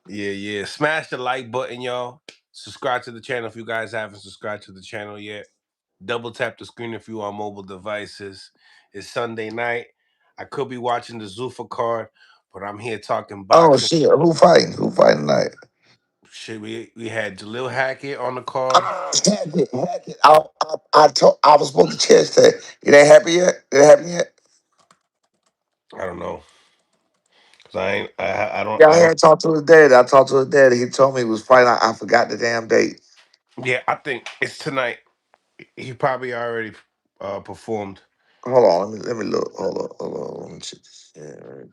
Yeah, yeah. Smash the like button, y'all. Subscribe to the channel if you guys haven't subscribed to the channel yet. Double tap the screen if you on mobile devices. It's Sunday night. I could be watching the Zuffa card, but I'm here talking Oh boxing. shit, who fighting? Who fighting tonight? Shit, we had Jalil Hackett on the card. Hack it. I was supposed to catch that. It ain't happy yet. It ain't happen yet. I don't know. 'Cause I ain't I don't Yeah, I I don't had talked to his daddy. I talked to his daddy. He told me he was fighting. I forgot the damn date. yeah, I think it's tonight. He probably already performed. Hold on, let me look. Hold on. Let me check this. Yeah.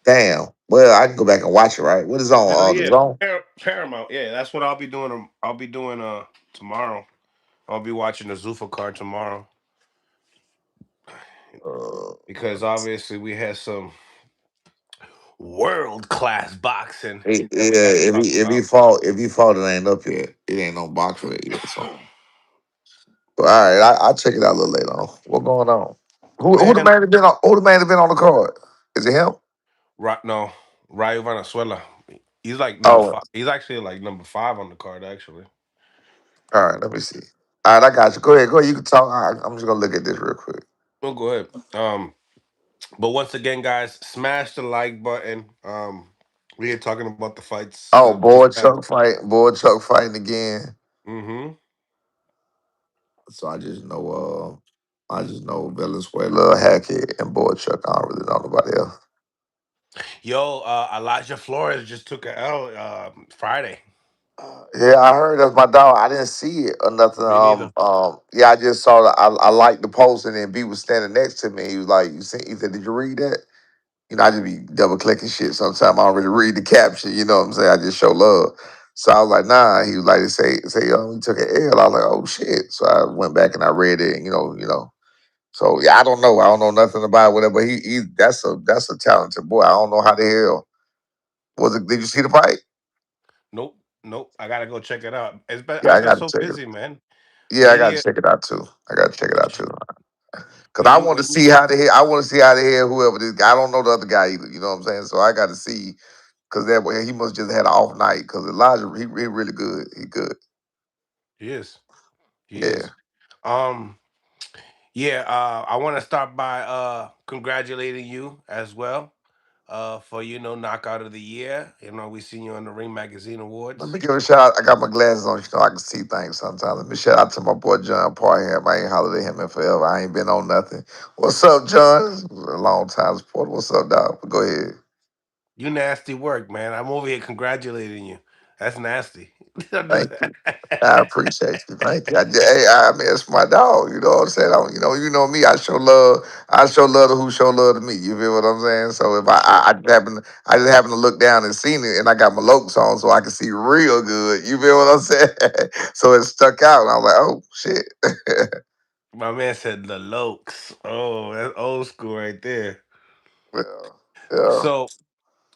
Damn. Well, I can go back and watch it. Right? What is Hell on? The yeah. zone. Paramount. Yeah, that's what I'll be doing. I'll be doing tomorrow. I'll be watching the Zuffa card tomorrow Uh, because obviously we had some world class boxing that we got to yeah. talk about. If he fought, it ain't up yet. It ain't no box for it yet. So, but all right, I'll check it out a little later on. What going on? Who the Man, man that been on? Who the man that been on the card? Is it him? right no, Rayo Venezuela. He's like number Oh, five. He's actually like number five on the card. Actually, all right. Let me see. All right, I got you. Go ahead. Go ahead. You can talk. I'm just gonna look at this real quick. we'll go ahead. But once again, guys, smash the like button. We are talking about the fights Oh, this boy, past. Chuck fight. Boy, Chuck fighting again. Mm-hmm. So I just know Venezuela, Hackett, and boy Chuck. I don't really know nobody else. Yo, Elijah Flores just took a L Friday. Yeah, I heard that's my dog. I didn't see it or nothing. Me neither. Yeah, I just saw. I liked the post, and then B was standing next to me. He was like, "You see?" He said, "Did you read that?" You know, I just be double clicking shit. Sometimes I don't really read the caption. You know what I'm saying? I just show love. So I was like, "Nah." He was like, "Say, he took an L." I was like, "Oh shit!" So I went back and I read it. And, So yeah, I don't know. I don't know nothing about whatever. But he that's a talented boy. I don't know how the hell was it. Did you see the fight? Nope, nope. I gotta go check it out. Yeah, I've I been got to so check it. busy, man. Yeah, I got to Media. check it out too. I got to check it out too. Cause When I you want to when you see how the hell. I want to see how the hell whoever this guy. I don't know the other guy either. You know what I'm saying? So I got to see. Cause that way he must just had an off night. Cause Elijah, he really good. He good. he is. He Yeah. is. Um. Yeah. I want to start by congratulating you as well. For knockout of the year. We seen you on the Ring Magazine Let me Awards. give a shout out. I got my glasses on, I can see things sometimes. Let me shout out to my boy John Parham. I ain't hollered at him in forever. I ain't been on nothing. What's up, John? It's been a long time support. What's up, dog? But go ahead. You nasty work, man. I'm over here congratulating you. That's nasty. Thank you. I appreciate you. Thank you. I mean, it's my dog. You know what I'm saying? You know me. I show love. I show love to who show love to me. You feel what I'm saying? So if I just happen to look down and seen it, and I got my Lokes on, so I can see real good. You feel what I'm saying? So it stuck out, and I was like, oh shit. My man said the Lokes. Oh, that's old school right there. Yeah, yeah. So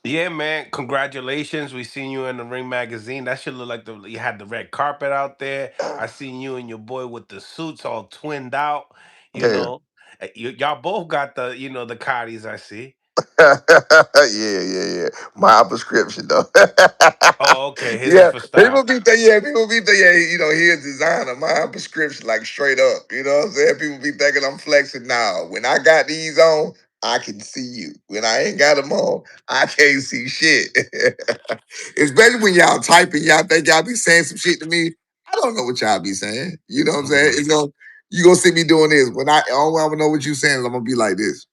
yeah, man, congratulations. We seen you in the Ring magazine. That should look like you had the red carpet out there. I seen you and your boy with the suits all twinned out. You Yeah. know, y'all both got the the Cotties. I see. Yeah. My prescription though. Oh, okay. His is Yeah, for style. people be thinking, yeah, he a designer. My prescription, like straight up. You know what I'm saying? People be thinking I'm flexing now. When I got these on, I can see you. When I ain't got them on, I can't see shit. Especially when y'all typing, y'all think y'all be saying some shit to me. I don't know what y'all be saying. You know what I'm saying? You gonna see me doing this. When I know what you saying, I'm gonna be like this.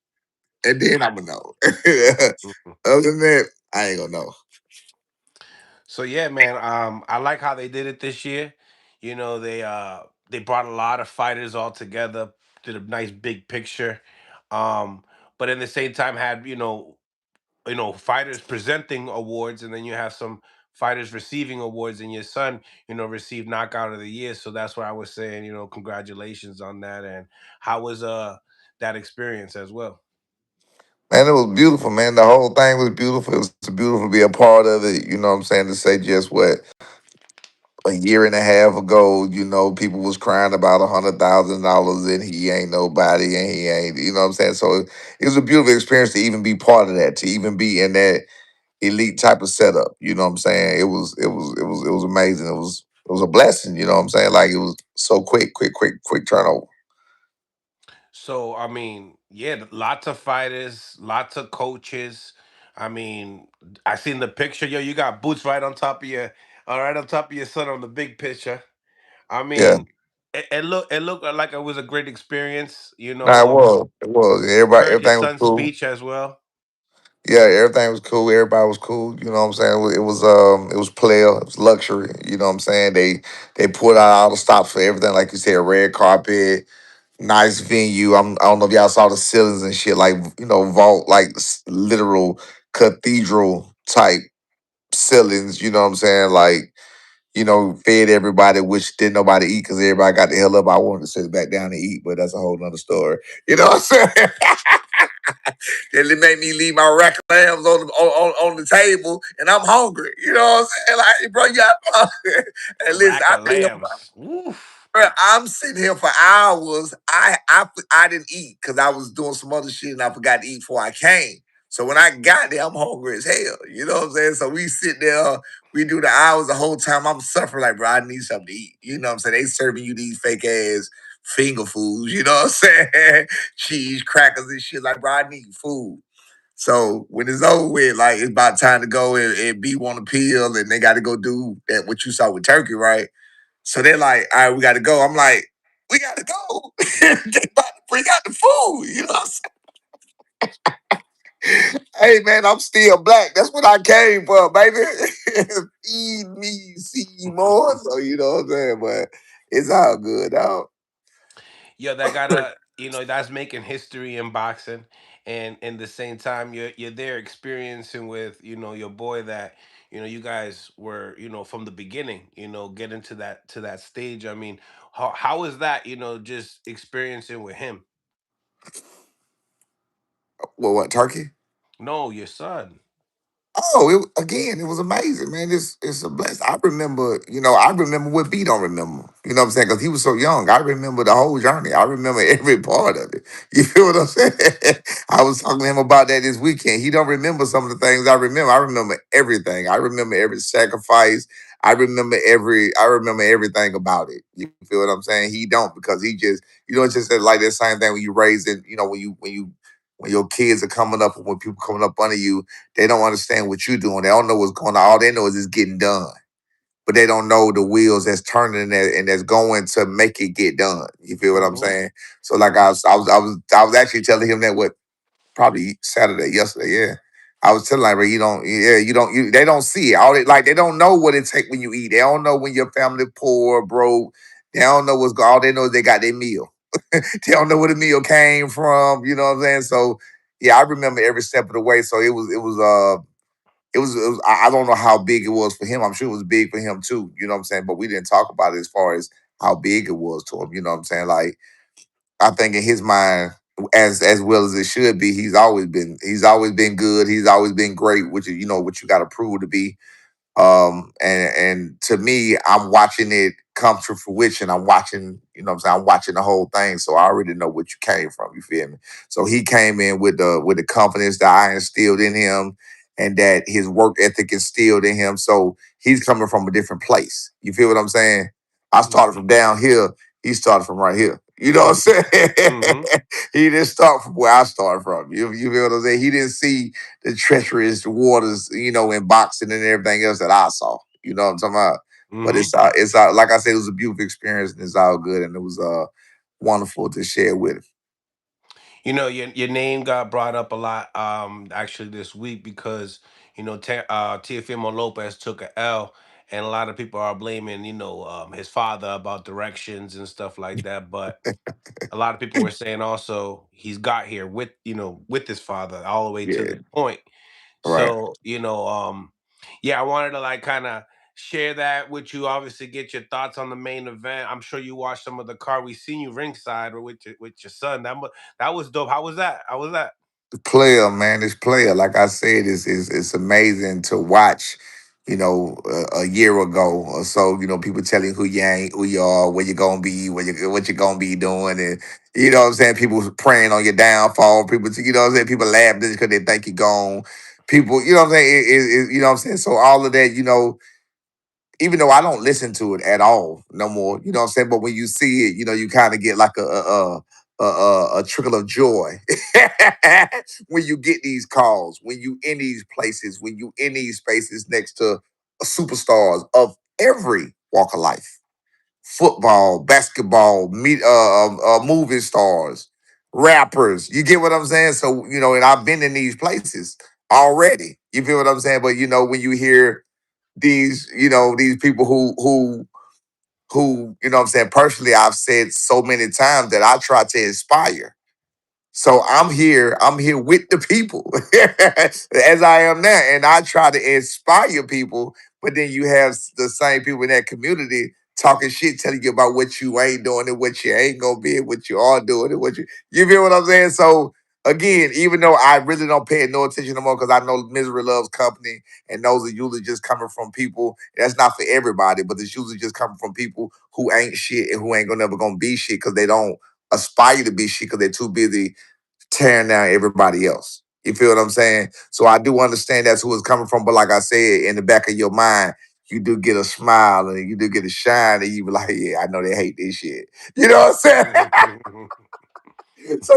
And then I'm gonna know. Other than that, I ain't gonna know. So yeah, man. I like how they did it this year. They brought a lot of fighters all together, did a nice big picture. Um, but at the same time had fighters presenting awards, and then you have some fighters receiving awards, and your son received knockout of the year. So that's why I was saying congratulations on that. And how was that experience as well? Man, it was beautiful, man. The whole thing was beautiful. It was beautiful to be a part of it. You know what I'm saying? To say just what a year and a half ago, people was crying about $100,000 and he ain't nobody and he ain't, you know what I'm saying? So it was a beautiful experience to even be part of that, to even be in that, elite type of setup. You know what I'm saying? It was amazing. It was a blessing. You know what I'm saying? Like it was so quick turnover. So I mean, yeah, lots of fighters, lots of coaches. I mean, I seen the picture. Yo, you got boots right on top of your, right on top of your son on the big picture. I Yeah. mean, it looked like it was a great experience. Nah, it was. It was. Everybody, Heard your everything was son's cool. speech as well. Yeah, everything was cool. Everybody was cool. You know what I'm saying? It was player, it was luxury. You know what I'm saying? They put out all the stops for everything, like you said, red carpet, nice venue. I don't know if y'all saw the ceilings and shit, like vault, like literal cathedral type ceilings. You know what I'm saying? Like fed everybody, which didn't nobody eat because everybody got the hell up. I wanted to sit back down and eat, but that's a whole nother story. You know what I'm saying? Then it made me leave my rack of lambs on the table, and I'm hungry. You know what I'm saying? Like, bro, you got and listen, Rack I of tell you, lambs. Woof. bro, I'm sitting here for hours. I didn't eat because I was doing some other shit and I forgot to eat before I came. So when I got there, I'm hungry as hell. You know what I'm saying? So we sit there, we do the hours the whole time. I'm suffering like, bro, I need something to eat. You know what I'm saying? They serving you these fake ass finger foods. You know what I'm saying? Cheese, crackers, and shit. Like, bro, I need food. So when it's over with, like it's about time to go and be on the pill, and they got to go do that what you saw with turkey, right? So they're like, all right, we got to go. I'm like, we got to go. They about to bring out the food. You know what I'm saying? Hey, man, I'm still black. That's what I came for, baby. Feed me, see more. So, you know what I'm saying? But it's all good, dog. Yo, that gotta, that's making history in boxing, and in the same time, you're there experiencing with, your boy that, you guys were, from the beginning, getting to that stage. I mean, how is that, just experiencing with him? What, turkey? No, your son. Oh, again, it was amazing, man. It's a blessing. I remember what B don't remember. You know what I'm saying? Because he was so young. I remember the whole journey. I remember every part of it. You feel what I'm saying? I was talking to him about that this weekend. He don't remember some of the things I remember. I remember everything. I remember every sacrifice. I remember everything about it. You feel what I'm saying? He don't because he just, it's just like that same thing when you raise it, when your kids are coming up, or when people coming up under you, they don't understand what you're doing. They don't know what's going on. All they know is it's getting done. But they don't know the wheels that's turning and that's going to make it get done. You feel what I'm Hmm. saying? So like I was actually telling him that what probably Saturday, yesterday, yeah. I was telling like, bro, they don't see it. They don't know what it take when you eat. They don't know when your family poor, broke. They don't know what's going. All they know is they got their meal. They don't know where the meal came from. You know what I'm saying? So yeah, I remember every step of the way. So I don't know how big it was for him. I'm sure it was big for him too. You know what I'm saying? But we didn't talk about it as far as how big it was to him. You know what I'm saying? Like I think in his mind, as well as it should be, he's always been good. He's always been great, which is what you got to prove to be. And to me, I'm watching it come to fruition. I'm watching, what I'm saying, I'm watching the whole thing. So I already know what you came from. You feel me? So he came in with the confidence that I instilled in him and that his work ethic instilled in him. So he's coming from a different place. You feel what I'm saying? I started Hmm. from down here. He started from right here. You know what I'm saying? Hmm. He didn't start from where I started from. You feel what I'm saying? He didn't see the treacherous waters, in boxing and everything else that I saw. You know what I'm talking about? But Hmm. it's like I said, it was a beautiful experience and it's all good and it was wonderful to share with him. Your name got brought up a lot, actually this week because Teofimo Lopez took a L, and a lot of people are blaming his father about directions and stuff like that. But a lot of people were saying also he's got here with his father all the way to Yeah, this point. right. So yeah, I wanted to like kind of share that with you. Obviously, get your thoughts on the main event. I'm sure you watched some of the card. We seen you ringside with your son. That was dope. How was that? How was that? Player, man, this player, like I said, is amazing to watch. A year ago or so, people telling you who you ain't, who you are, where you gonna be, what you gonna be doing, and what I'm saying. People praying on your downfall. People, what I'm saying. People laugh just because they think you're gone. people, you know what I'm saying? You know what I'm saying? So all of that, even though I don't listen to it at all no more, you know what I'm saying? But when you see it, you kind of get like a trickle of joy when you get these calls, when you in these places, when you in these spaces next to superstars of every walk of life, football, basketball, movie stars, rappers. You get what I'm saying? So and I've been in these places already. You feel what I'm saying? But when you hear these people who what I'm saying, personally, I've said so many times that I try to inspire. So I'm here with the people as I am now. And I try to inspire people, but then you have the same people in that community talking shit, telling you about what you ain't doing and what you ain't gonna be and what you are doing and what you feel what I'm saying? So again, even though I really don't pay no attention no more because I know misery loves company, and those are usually just coming from people. That's not for everybody, but it's usually just coming from people who ain't shit and who ain't gonna never gonna be shit because they don't aspire to be shit because they're too busy tearing down everybody else. You feel what I'm saying? So I do understand that's who it's coming from. But like I said, in the back of your mind, you do get a smile and you do get a shine, and you be like, yeah, I know they hate this shit. You know what I'm saying? So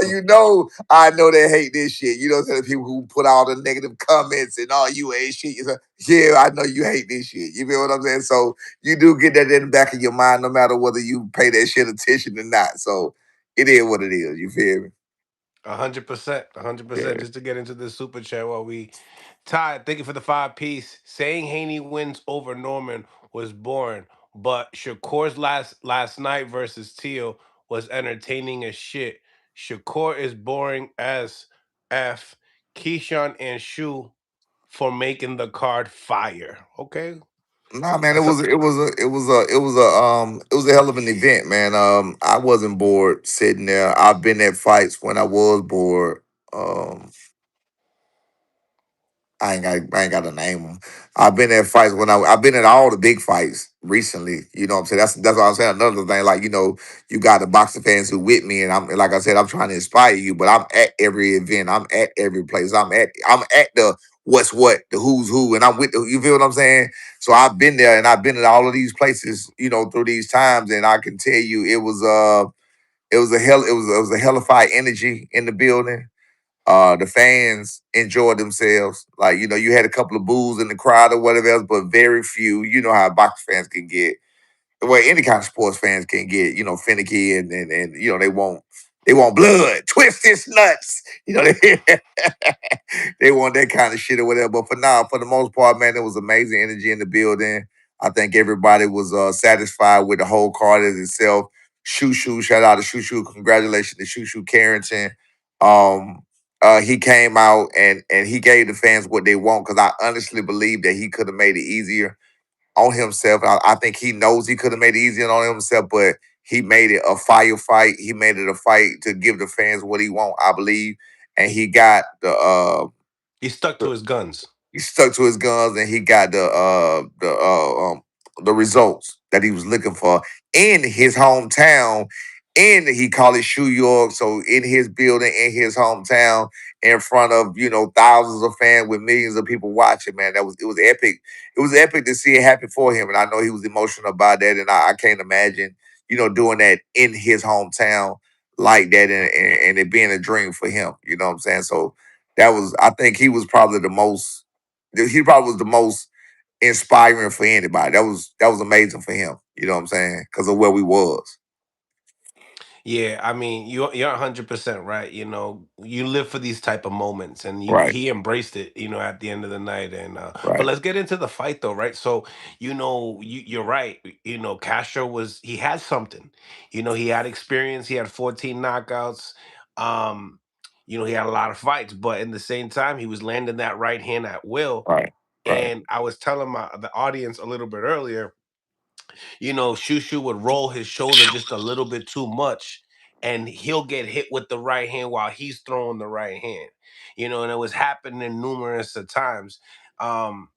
I know they hate this shit. You know what I'm saying? The people who put all the negative comments and all you ain't shit. You say, yeah, I know you hate this shit. You feel what I'm saying? So you do get that in the back of your mind, no matter whether you pay that shit attention or not. So it is what it is. You feel me? 100%, 100%. Yeah. Just to get into the super chat while we Ty, thank you for the 5 piece. Saying Haney wins over Norman was boring, but Shakur's last night versus Teal was entertaining as shit. Shakur is boring as f. Keyshawn and Shu for making the card fire. Okay, Nah, man, that's a it was a hell of an event, man. I wasn't bored sitting there. I've been at fights when I was bored. Um, I ain't got to name them. I've been at fights when I've been at all the big fights recently. You know what I'm saying? That's what I'm saying. Another thing, like you got the boxing fans who with me, and I'm like I said, I'm trying to inspire you. But I'm at every event. I'm at every place. I'm at the what's what, the who's who, and I'm with the. You feel what I'm saying? So I've been there, and I've been at all of these places. Through these times, and I can tell you, it was a hellified energy in the building. The fans enjoyed themselves. Like, you had a couple of boos in the crowd or whatever else, but very few. You know how box fans can get. Well, any kind of sports fans can get, finicky and they want blood, twist this nuts. They, they want that kind of shit or whatever. But for the most part, man, there was amazing energy in the building. I think everybody was satisfied with the whole card as itself. Shoo Shoo, shout out to Shoo Shoo. Congratulations to Shoo Shoo Carrington. Um, he came out and he gave the fans what they want because I honestly believe that he could have made it easier on himself. I think he knows he could have made it easier on himself, but he made it a firefight. He made it a fight to give the fans what he want, I believe. And he got he stuck to his guns. he stuck to his guns and he got the results that he was looking for in his hometown. And he called it Shoe York. So in his building, in his hometown, in front of thousands of fans with millions of people watching, man. It was epic. It was epic to see it happen for him. And I know he was emotional about that. And I can't imagine, doing that in his hometown like that and it being a dream for him. You know what I'm saying? So I think he probably was the most inspiring for anybody. That was amazing for him. You know what I'm saying? Because of where we was. Yeah, I mean, you're 100% right. You live for these type of moments, and Right, he embraced it. At the end of the night, and but right, let's get into the fight, though, right? So, you're right. Castro he had something. He had experience. He had 14 knockouts. Um, he had a lot of fights, but in the same time, he was landing that right hand at will. right, right, And I was telling the audience a little bit earlier, Shushu would roll his shoulder just a little bit too much, and he'll get hit with the right hand while he's throwing the right hand. And it was happening numerous of times. Um,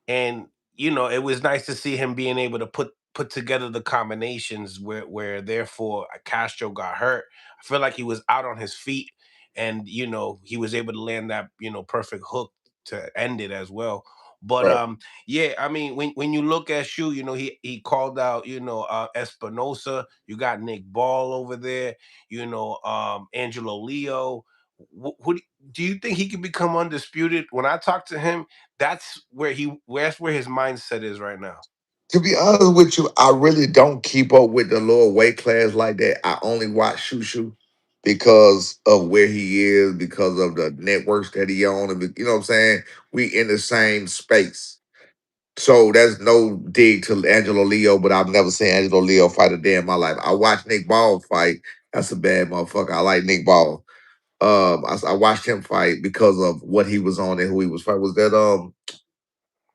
and it was nice to see him being able to put together the combinations where therefore Castro got hurt. I feel like he was out on his feet, and he was able to land that perfect hook to end it as well. But Right. yeah, I mean, when you look at Shu, he called out, Espinosa. You got Nick Ball over there. Angelo Leo. Who do you think he can become undisputed? When I talk to him, that's where his mindset is right now. To be honest with you, I really don't keep up with the lower weight class like that. I only watch Shushu because of where he is, because of the networks that he on, and you know what I'm saying. We in the same space, so there's no dig to Angelo Leo, but I've never seen Angelo Leo fight a day in my life. I watched Nick Ball fight. That's a bad motherfucker. I like Nick Ball. I watched him fight because of what he was on and who he was fighting. Was that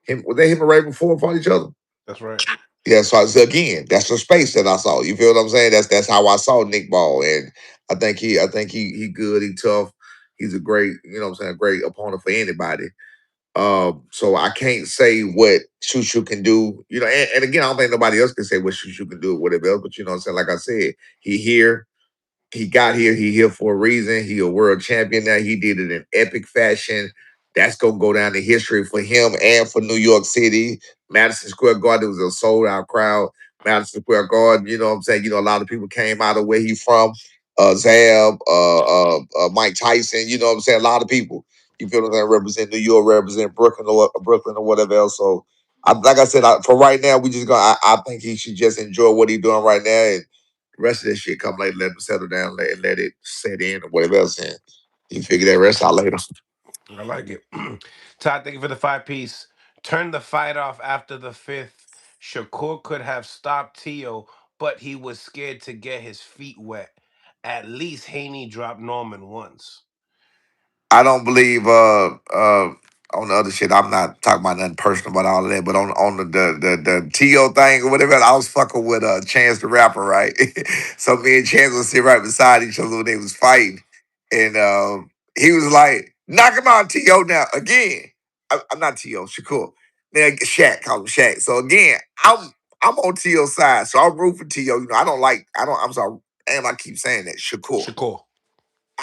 him? Was that him and Raven Ford fought each other? That's right. Yeah, so again, that's the space that I saw. You feel what I'm saying? That's how I saw Nick Ball, and I think he good, he tough. He's a great, you know what I'm saying, great opponent for anybody. So I can't say what Shushu can do, and again, I don't think nobody else can say what Shushu can do or whatever else, but you know what I'm saying? Like I said, he here, he got here. He here for a reason. He a world champion now. He did it in epic fashion. That's gonna go down in history for him and for New York City. Madison Square Garden was a sold out crowd. Madison Square Garden, you know what I'm saying? A lot of people came out of where he from. Zab, Mike Tyson, you know what I'm saying? A lot of people. You feel what I'm saying? Represent New York, represent Brooklyn or whatever else. So, like I said, for right now, we just gonna. I think he should just enjoy what he's doing right now. The rest of that shit come later. Let them settle down, let it set in or whatever else. And you figure that rest out later. I like it. Todd, thank you for the 5 piece. Turn the fight off after the fifth. Shakur could have stopped Tio, but he was scared to get his feet wet. At least Haney dropped Norman once. I don't believe on the other shit. I'm not talking about nothing personal about all of that, but on the T.O. thing or whatever, I was fucking with Chance the Rapper, right? So me and Chance was sitting right beside each other when they was fighting. And he was like, knock him out, T.O. now. Again. I'm not T.O., Shakur. Now Shaq, call him Shaq. So again, I'm on T.O.'s side. So I'm rooting for T.O. I'm sorry, and I keep saying that, Shakur. Shakur.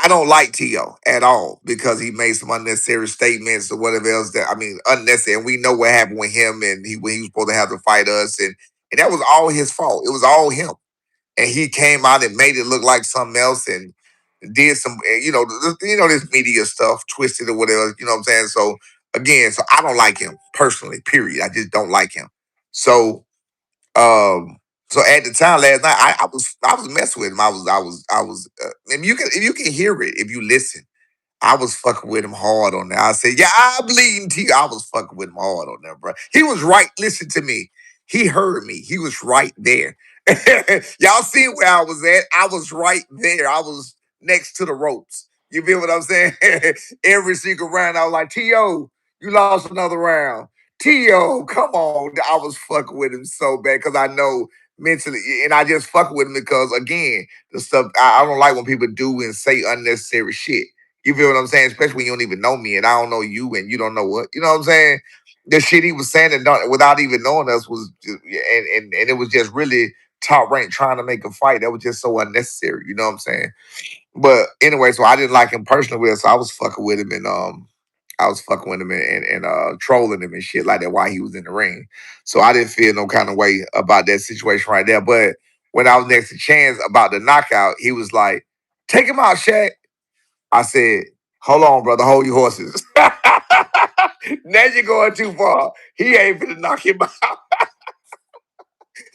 I don't like T.O. at all because he made some unnecessary statements or whatever else unnecessary. And we know what happened with him and when he was supposed to have to fight us. And that was all his fault. It was all him. And he came out and made it look like something else and did some, this media stuff, twisted or whatever, you know what I'm saying? So again, I don't like him personally, period. I just don't like him. So um, so at the time last night, I was messing with him. And you can hear it if you listen. I was fucking with him hard on that. I said, yeah, I'm bleeding to you. I was fucking with him hard on that, bro. He was right. Listen to me. He heard me. He was right there. Y'all see where I was at? I was right there. I was next to the ropes. You feel what I'm saying? Every single round, I was like, T.O., you lost another round. T.O., come on. I was fucking with him so bad because I know mentally, and I just fuck with him because, again, the stuff I don't like when people do and say unnecessary shit. You feel what I'm saying? Especially when you don't even know me and I don't know you and you don't know what. You know what I'm saying? The shit he was saying without even knowing us was just, and it was just really top rank trying to make a fight. That was just so unnecessary. You know what I'm saying? But anyway, so I didn't like him personally, so I was fucking with him and trolling him and shit like that while he was in the ring. So I didn't feel no kind of way about that situation right there. But when I was next to Chance about the knockout, he was like, take him out, Shaq. I said, hold on, brother, hold your horses. Now you're going too far. He ain't finna knock him out.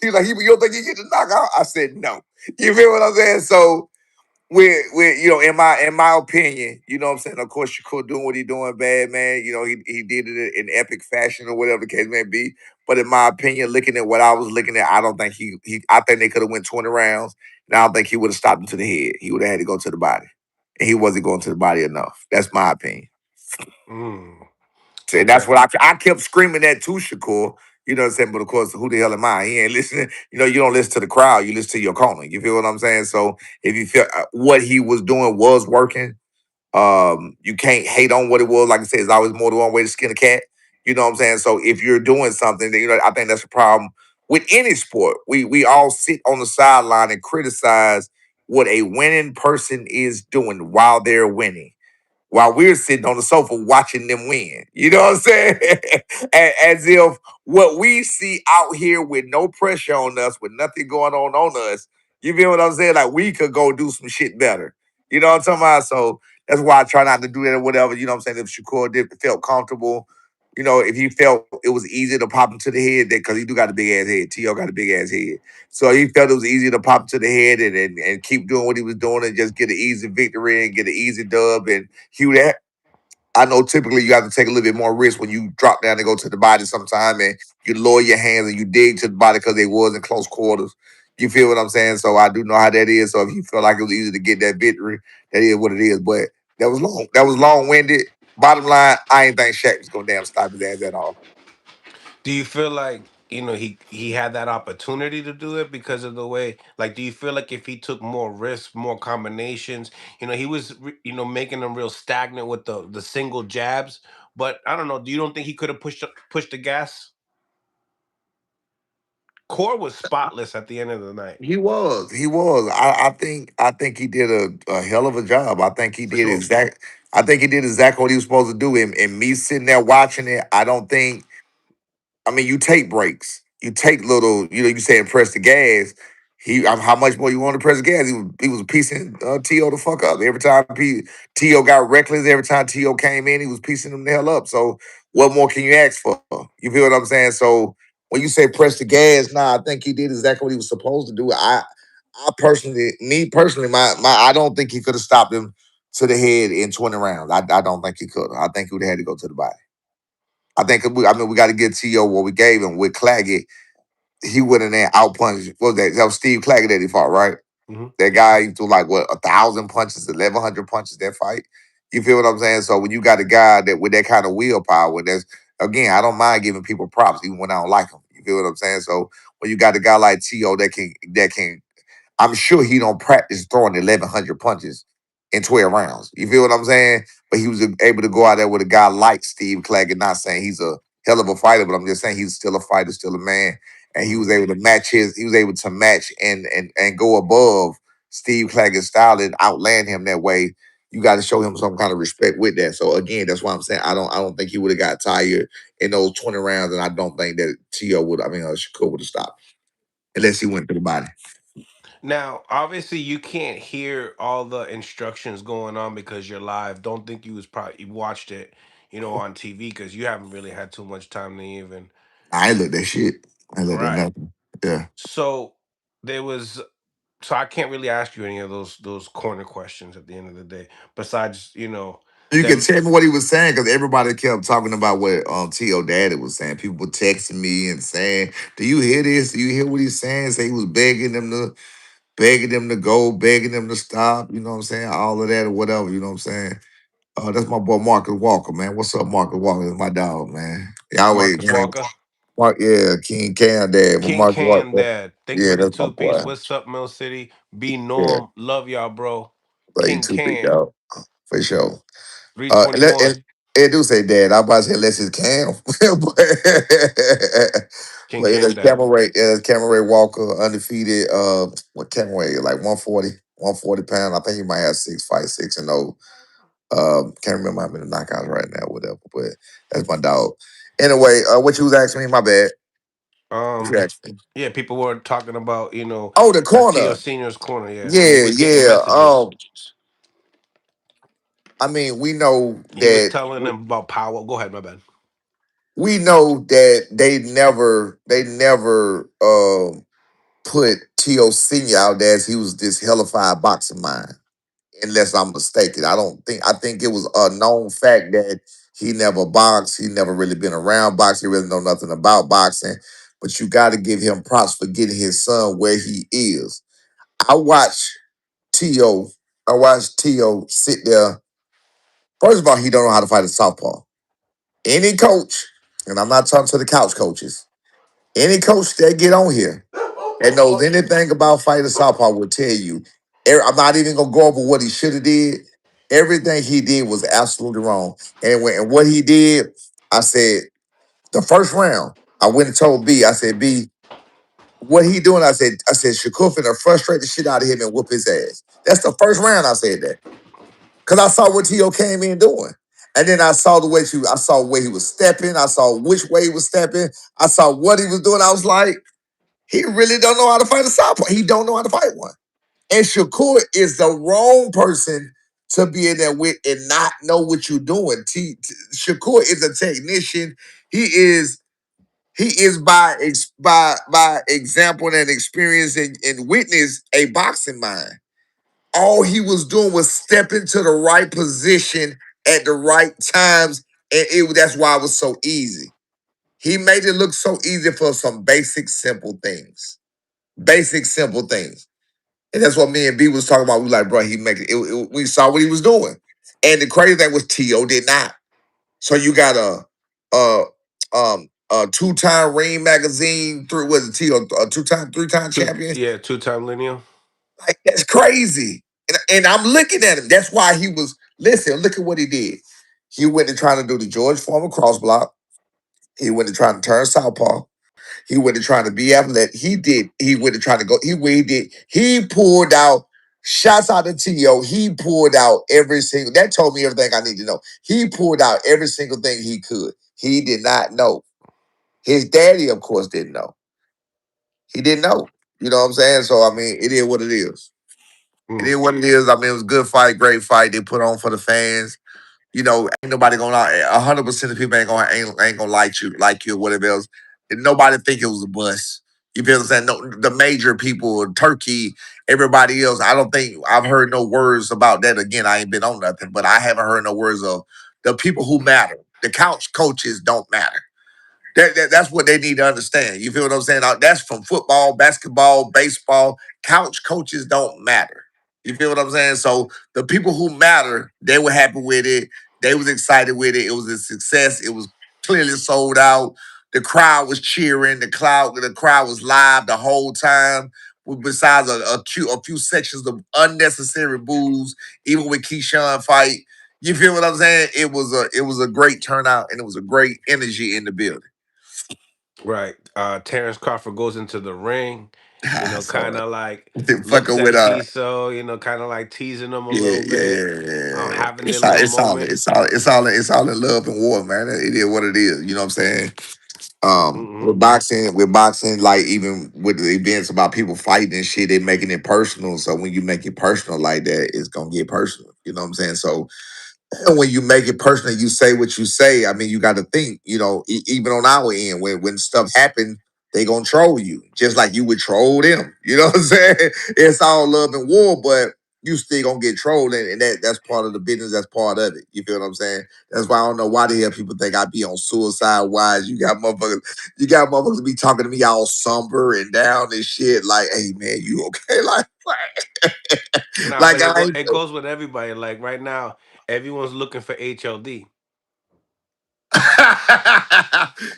He's like, you don't think you get to knock out? I said, no. You feel what I'm saying? So with in my opinion, you know what I'm saying? Of course, Shakur doing what he doing bad, man. He did it in epic fashion or whatever the case may be. But in my opinion, looking at what I was looking at, I don't think I think they could have went 20 rounds. And I don't think he would have stopped him to the head. He would have had to go to the body. And he wasn't going to the body enough. That's my opinion. Mm, And that's okay. what I kept screaming that to Shakur. You know what I'm saying? But of course, who the hell am I? He ain't listening. You don't listen to the crowd. You listen to your corner. You feel what I'm saying? So if you feel what he was doing was working, you can't hate on what it was. Like I said, it's always more than one way to skin a cat. You know what I'm saying? So if you're doing something, I think that's a problem with any sport. We all sit on the sideline and criticize what a winning person is doing while they're winning. while we're sitting on the sofa watching them win. You know what I'm saying? As if what we see out here with no pressure on us, with nothing going on us, you feel what I'm saying? Like we could go do some shit better. You know what I'm talking about? So that's why I try not to do that or whatever. You know what I'm saying? If Shakur did felt comfortable, if he felt it was easy to pop him to the head, because he do got a big ass head. T.O. got a big ass head. So he felt it was easy to pop him to the head and keep doing what he was doing and just get an easy victory and get an easy dub. And Hugh, that I know typically you have to take a little bit more risk when you drop down and go to the body sometime and you lower your hands and you dig to the body because they was in close quarters. You feel what I'm saying? So I do know how that is. So if you feel like it was easy to get that victory, that is what it is. But that was long. That was long winded. Bottom line, I ain't think Shaq was gonna damn stop his ass at all. Do you feel like he had that opportunity to do it because of the way? Like, do you feel like if he took more risks, more combinations, he was making them real stagnant with the single jabs. But I don't know. Do you don't think he could have pushed the gas? Core was spotless at the end of the night, He was. He was. I think he did a hell of a job. for sure. I think he did exactly what he was supposed to do. And me sitting there watching it, I don't think you take breaks. You take little, you saying press the gas. How much more you want to press the gas? He was piecing T.O. the fuck up. Every time T.O. got reckless, every time T.O. came in, he was piecing him the hell up. So what more can you ask for? You feel what I'm saying? So when you say press the gas, nah, I think he did exactly what he was supposed to do. Me personally, I don't think he could have stopped him to the head in 20 rounds. I don't think he could. I think he would have had to go to the body. We got to get T.O. what we gave him with Claggett. He went in there out punched. What was that? That was Steve Claggett that he fought, right? Hmm. That guy he threw like what 1,000 punches, 1,100 punches that fight. You feel what I'm saying? So when you got a guy that with that kind of willpower, that's again, I don't mind giving people props even when I don't like them. You feel what I'm saying? So when you got a guy like T.O. that can I'm sure he don't practice throwing 1,100 punches in 12 rounds. You feel what I'm saying? But he was able to go out there with a guy like Steve Claggett. Not saying he's a hell of a fighter, but I'm just saying he's still a fighter, still a man. And he Hmm. was able to match he was able to match and go above Steve Claggett's style and outland him that way. You got to show him some kind of respect with that. So again, that's why I'm saying I don't think he would have got tired in those 20 rounds, and I don't think that T.O. Shakur would have stopped unless he went to the body. Now, obviously, you can't hear all the instructions going on because you're live. Don't think you watched it, on TV because you haven't really had too much time to even. I ain't look that shit. I ain't look at Right. nothing. Yeah. So there was. So I can't really ask you any of those corner questions at the end of the day. Besides, You can them. tell me what he was saying because everybody kept talking about what T.O. Daddy was saying. People were texting me and saying, "Do you hear this? Do you hear what he's saying?" Say he was begging them to go, begging them to stop. You know what I'm saying? All of that or whatever. You know what I'm saying? That's my boy Marcus Walker, man. What's up, Marcus Walker? That's my dog, man. He always, Marcus man. Walker, Mark, yeah, King Cam Dad, but King Marcus Can, Walker, Dad. Thank you yeah, for the that's my two piece. boy. What's up, Mill City? B Yeah, Norm, love y'all, bro. but he King too big Can, out for sure. And, let- 321. and it do say dad. I about to say unless it's Cam, but King but yeah, Can, that's Dad. Cameron Ray Walker, undefeated. What Cameron Ray like 140, 140 pounds. I think he might have 6 fights, 6-0. Can't remember how many knockouts right now, whatever. But that's my dog. Anyway, what you was asking me? My bad. What you Um, asked me? yeah, people were talking about, Oh, the Tio corner. Senior's corner. Yeah, and he Yeah, was getting yeah. messages. We know He was that telling them about power. Go ahead, my bad. they never put T.O. Senior out there as he was this hellified boxing mind. Unless I'm mistaken, I think it was a known fact that he never boxed. He never really been around boxing. He really know nothing about boxing. But you got to give him props for getting his son where he is. I watch T.O. I watched T.O. sit there. First of all, he don't know how to fight a southpaw. Any coach, and I'm not talking to the couch coaches, any coach that get on here that knows anything about fighting southpaw will tell you. I'm not even gonna go over what he should have did. Everything he did was absolutely wrong. And what he did, I said the first round, I went and told B. I said B, what he doing? I said Shakur finna frustrate the shit out of him and whoop his ass. That's the first round I said that. Cause I saw what T.O. came in doing. And then I saw I saw where he was stepping. I saw which way he was stepping. I saw what he was doing. I was like, he really don't know how to fight a southpaw. He don't know how to fight one. And Shakur is the wrong person to be in there with and not know what you're doing. Shakur is a technician. He is by example and experience and witness a boxing mind. All he was doing was stepping to the right position at the right times, and that's why it was so easy. He made it look so easy for some basic, simple things. Basic, simple things. And that's what me and B was talking about. We like, bro, he make we saw what he was doing. And the crazy thing was T.O. did not. So you got a a two-time Ring magazine through was it T.O. a two-time, three-time champion. Two-time lineal. Like that's crazy. And I'm looking at him. That's why he was listen, look at what he did. He went to trying to do the George Foreman cross block. He went to trying to turn southpaw. He went to trying to be athletic. He went to trying to go. He did. He pulled out shots out of T.O. He pulled out every single. That told me everything I need to know. He pulled out every single thing he could. He did not know. His daddy, of course, didn't know. He didn't know. You know what I'm saying? So I mean, it is what it is. It Mm. is what it is. I mean, it was a good fight, great fight. They put on for the fans. You know, ain't nobody gonna lie. 100% of people ain't gonna like you, or whatever else. And nobody think it was a bust. You feel what I'm saying? No, the major people, Turkey, everybody else. I don't think I've heard no words about that. Again, I ain't been on nothing, but I haven't heard no words of the people who matter. The couch coaches don't matter. That's what they need to understand. You feel what I'm saying? That's from football, basketball, baseball. Couch coaches don't matter. You feel what I'm saying? So the people who matter, they were happy with it. They was excited with it. It was a success. It was clearly sold out. The crowd was cheering. The crowd was live the whole time. Besides a few sections of unnecessary boos, even with Keyshawn fight. You feel what I'm saying? It was a great turnout and it was a great energy in the building. Right. Terrence Crawford goes into the ring, So kind of like looks fucking with at Tiso, kind of like teasing him a yeah, little yeah, bit, yeah, yeah. having their little moment. It's all in love and war, man. It is what it is. You know what I'm saying? Hmm. With boxing, like even with the events about people fighting and shit, they making it personal. So when you make it personal like that, it's gonna get personal. You know what I'm saying? So and when you make it personal, you say what you say. I mean, you got to think, even on our end, when stuff happen, they gonna troll you, just like you would troll them. You know what I'm saying? It's all love and war, but you still gonna get trolled, and that's part of the business. That's part of it. You feel what I'm saying? That's why I don't know why the hell people think I be on suicide wise. You got motherfuckers be talking to me all somber and down and shit. Like, hey man, you okay? Nah, Like but I ain't. it goes with everybody. Like right now, everyone's looking for HLD.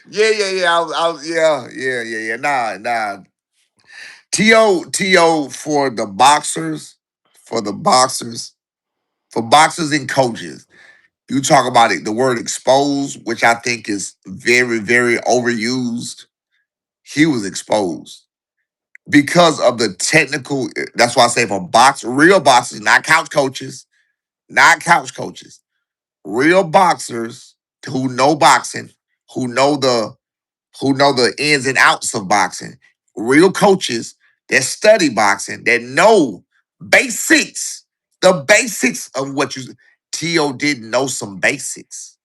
Yeah. Nah. To for the boxers, for the boxers, for boxers and coaches. You talk about it, the word exposed, which I think is very, very overused. He was exposed because of the technical. That's why I say for real boxers, not couch coaches, not couch coaches, real boxers who know boxing, who know the ins and outs of boxing, real coaches that study boxing, that know basics, the basics of what you. T.O. did know some basics.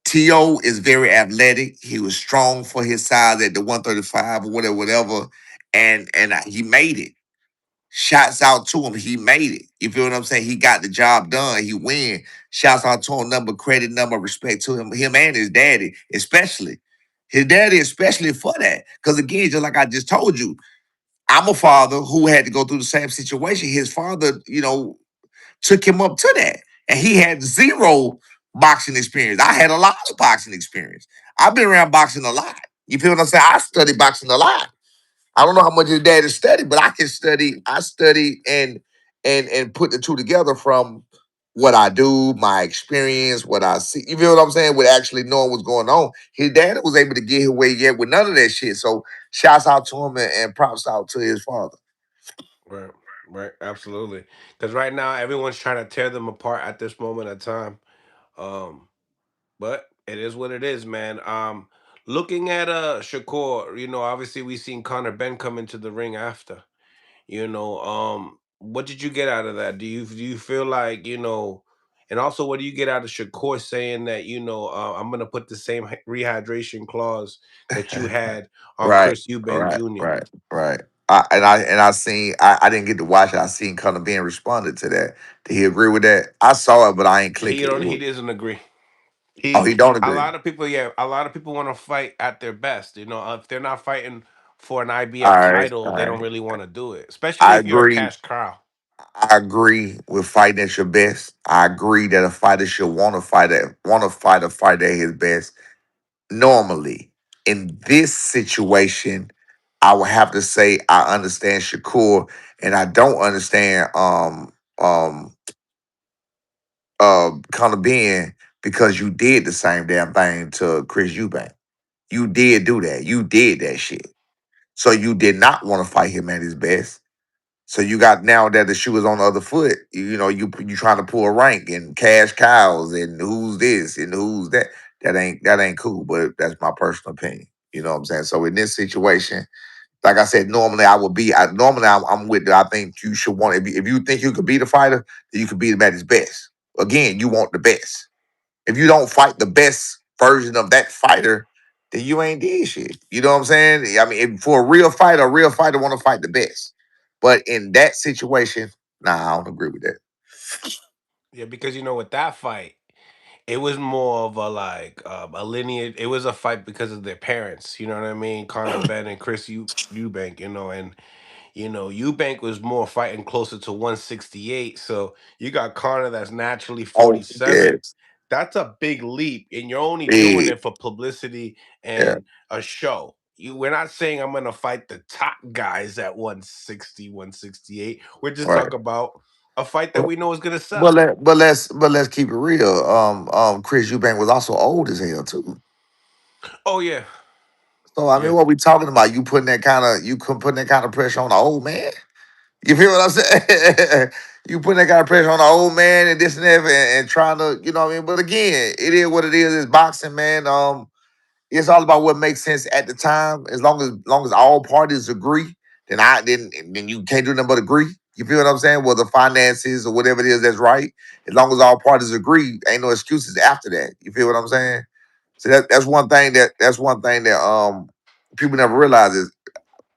T.O. is very athletic. He was strong for his size at the 135 or whatever. And he made it. Shouts out to him. He made it. You feel what I'm saying? He got the job done. He win. Shouts out to him. Number credit, number respect to him and his daddy, especially. His daddy, especially for that. Because again, just like I just told you, I'm a father who had to go through the same situation. His father, took him up to that. And he had zero boxing experience. I had a lot of boxing experience. I've been around boxing a lot. You feel what I'm saying? I studied boxing a lot. I don't know how much his dad has studied, but I can study. I study and put the two together from what I do, my experience, what I see. You feel what I'm saying? With actually knowing what's going on. His dad was able to get his way yet with none of that shit. So shouts out to him and props out to his father. Right. Right, absolutely. Because right now everyone's trying to tear them apart at this moment of time. Um, but it is what it is, man. Looking at Shakur, obviously we seen Conor Ben come into the ring after. What did you get out of that? Do you feel like, and also what do you get out of Shakur saying that, I'm gonna put the same rehydration clause that you had on Right, Chris Eubank right, Jr. right, right. I seen I didn't get to watch it. I seen Conor Ben responded to that. Did he agree with that? I saw it, but I ain't click He it. don't he doesn't agree. Oh, He he don't A agree. lot of people, yeah, a lot of people want to fight at their best. If they're not fighting for an All IBF right, all title, they don't right. really want to do it, especially I if you're a agree. cash cow. I agree with fighting at your best. I agree that a fighter should want to fight a fight at his best. Normally, in this situation, I would have to say I understand Shakur, and I don't understand um Conor Ben because you did the same damn thing to Chris Eubank. You did do that. You did that shit. So you did not want to fight him at his best. So you got now that the shoe is on the other foot. You trying to pull a rank and cash cows and who's this and who's that. That ain't cool. But that's my personal opinion. You know what I'm saying? So in this situation, like I said, normally I would be. Normally I'm with. I think you should want. If you think you could beat a fighter, then you could beat him at his best. Again, you want the best. If you don't fight the best version of that fighter, then you ain't did shit. You know what I'm saying? I mean, for a real fighter want to fight the best. But in that situation, nah, I don't agree with that. Yeah, because with that fight, it was more of a like a lineage. It was a fight because of their parents. You know what I mean? Conor Ben and Chris Eubank. And Eubank was more fighting closer to 168. So you got Conor that's naturally Oh, 47. yes. That's a big leap, and you're only doing Big. it for publicity Yeah. and a show. We're not saying I'm gonna fight the top guys at 160, 168. We're just Right. talking about a fight that But we know is gonna but sell. let's keep it real. Chris Eubank was also old as hell too. Oh yeah, So I mean, yeah. what we talking about? Putting that kind of pressure on the old man. You feel what I'm saying? You putting that kind of pressure on the old man and this and that and trying to, you know what I mean? But again, it is what it is. It's boxing, man. It's all about what makes sense at the time. As long as all parties agree, then you can't do nothing but agree. You feel what I'm saying? Whether finances or whatever it is that's right. As long as all parties agree, ain't no excuses after that. You feel what I'm saying? So that's one thing that people never realize is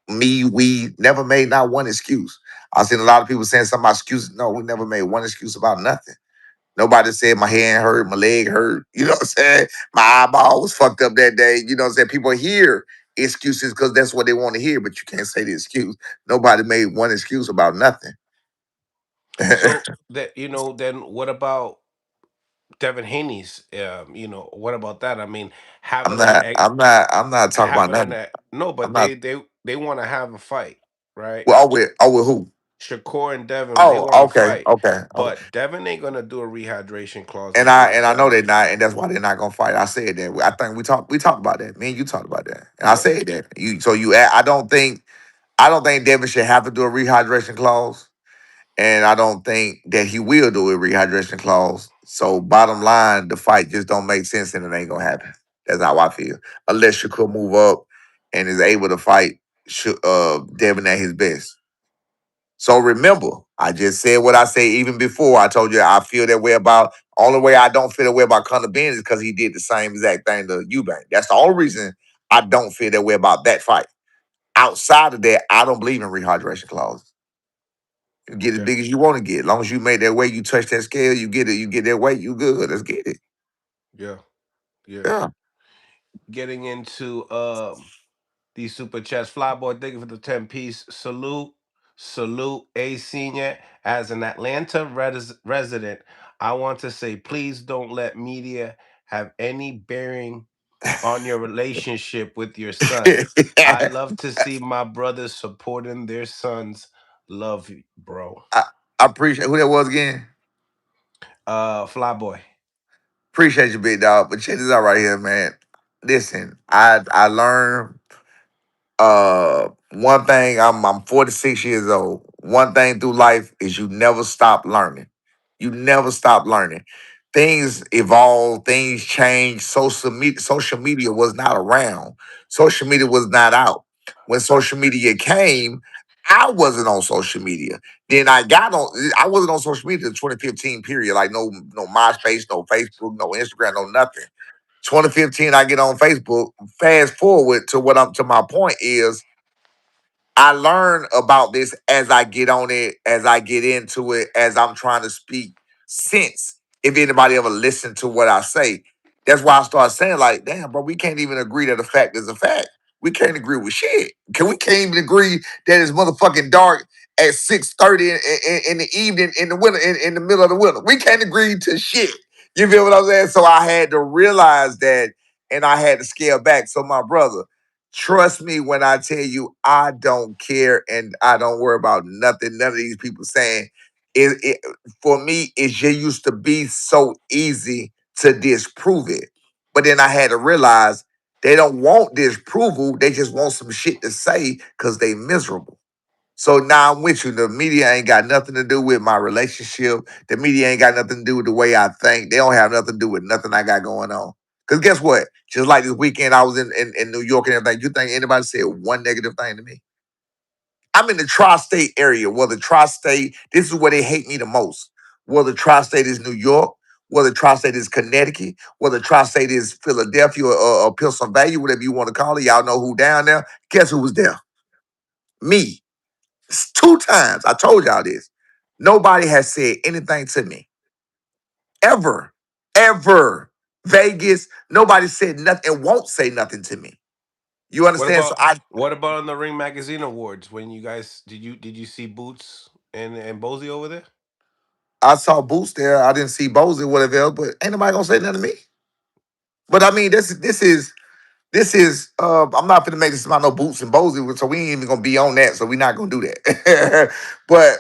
we never made not one excuse. I've seen a lot of people saying some about excuses. No, we never made one excuse about nothing. Nobody said my hand hurt, my leg hurt. You know what I'm saying? My eyeball was fucked up that day. You know what I'm saying? People hear excuses because that's what they want to hear, but you can't say the excuse. Nobody made one excuse about nothing. So that then what about Devin Haney's? What about that? I mean, I'm having not, I'm not, I'm not talking about having nothing. a no, I'm but not. they want to have a fight, right? Well, with who? Shakur and Devin, they Oh, want to okay, fight, okay, okay. but Devin ain't gonna do a rehydration clause And like I you and just I know said. they're not, and that's why they're not gonna fight. I said that. I think we talked about that. Me and you talked about that, and I Yeah. said that. I don't think Devin should have to do a rehydration clause, and I don't think that he will do a rehydration clause. So bottom line, the fight just don't make sense, and it ain't gonna happen. That's how I feel. Unless Shakur move up and is able to fight Devin at his best. So remember, I just said what I said even before. I told you I feel that way about. Only way I don't feel that way about Conor Ben is because he did the same exact thing to Eubank. That's the only reason I don't feel that way about that fight. Outside of that, I don't believe in rehydration clauses. You get as Okay. big as you want to get. As long as you make that weight, you touch that scale, you get it, you get that weight, you good. Let's get it. Yeah. Yeah. Yeah. Getting into these super chats. Flyboy, thank you for the 10-piece. Salute A Senior. As an Atlanta resident, I want to say please don't let media have any bearing on your relationship with your son. I love to see my brothers supporting their sons. Love you, bro. I, I appreciate who that was again. Flyboy. Appreciate you, big dog. But check this out right here, man. Listen, I learned one thing. I'm 46 years old. one thing through life is you never stop learning. You never stop learning. Things evolve, things change. Social media was not around. Social media was not out. When social media came, I wasn't on social media. Then I wasn't on social media in 2015 period. Like no MySpace, no Facebook, no Instagram, no nothing. 2015, I get on Facebook. Fast forward to what I'm to my point is I learn about this as I get on it, as I get into it, as I'm trying to speak sense. If anybody ever listened to what I say, that's why I start saying, like, damn, bro, we can't even agree that a fact is a fact. We can't agree with shit. We can't even agree that it's motherfucking dark at 6:30 in the evening in the winter, in the middle of the winter. We can't agree to shit. You feel what I'm saying? So I had to realize that and I had to scale back. So my brother, trust me when I tell you, I don't care and I don't worry about nothing. None of these people saying it for me, it just used to be so easy to disprove it. But then I had to realize they don't want disproval. They just want some shit to say because they miserable. So now I'm with you. The media ain't got nothing to do with my relationship. The media ain't got nothing to do with the way I think. They don't have nothing to do with nothing I got going on. Because guess what? Just like this weekend, I was in New York and everything. You think anybody said one negative thing to me? I'm in the tri-state area. Well, the tri-state, this is where they hate me the most. Well, the tri-state is New York. Well, the tri-state is Connecticut. Well, the tri-state is Philadelphia or Pennsylvania, whatever you want to call it. Y'all know who down there. Guess who was there? Me. It's 2 times. I told y'all this. Nobody has said anything to me. Ever. Ever. Vegas, nobody said nothing and won't say nothing to me. You What understand? So about I what about on the Ring Magazine Awards when you guys did you see Boots and Bozy over there? I saw Boots there. I didn't see Bozy, whatever else, but ain't nobody gonna say nothing to me. But I mean, this is I'm not gonna make this about no Boots and Bozy, so we ain't even gonna be on that, so we're not gonna do that. but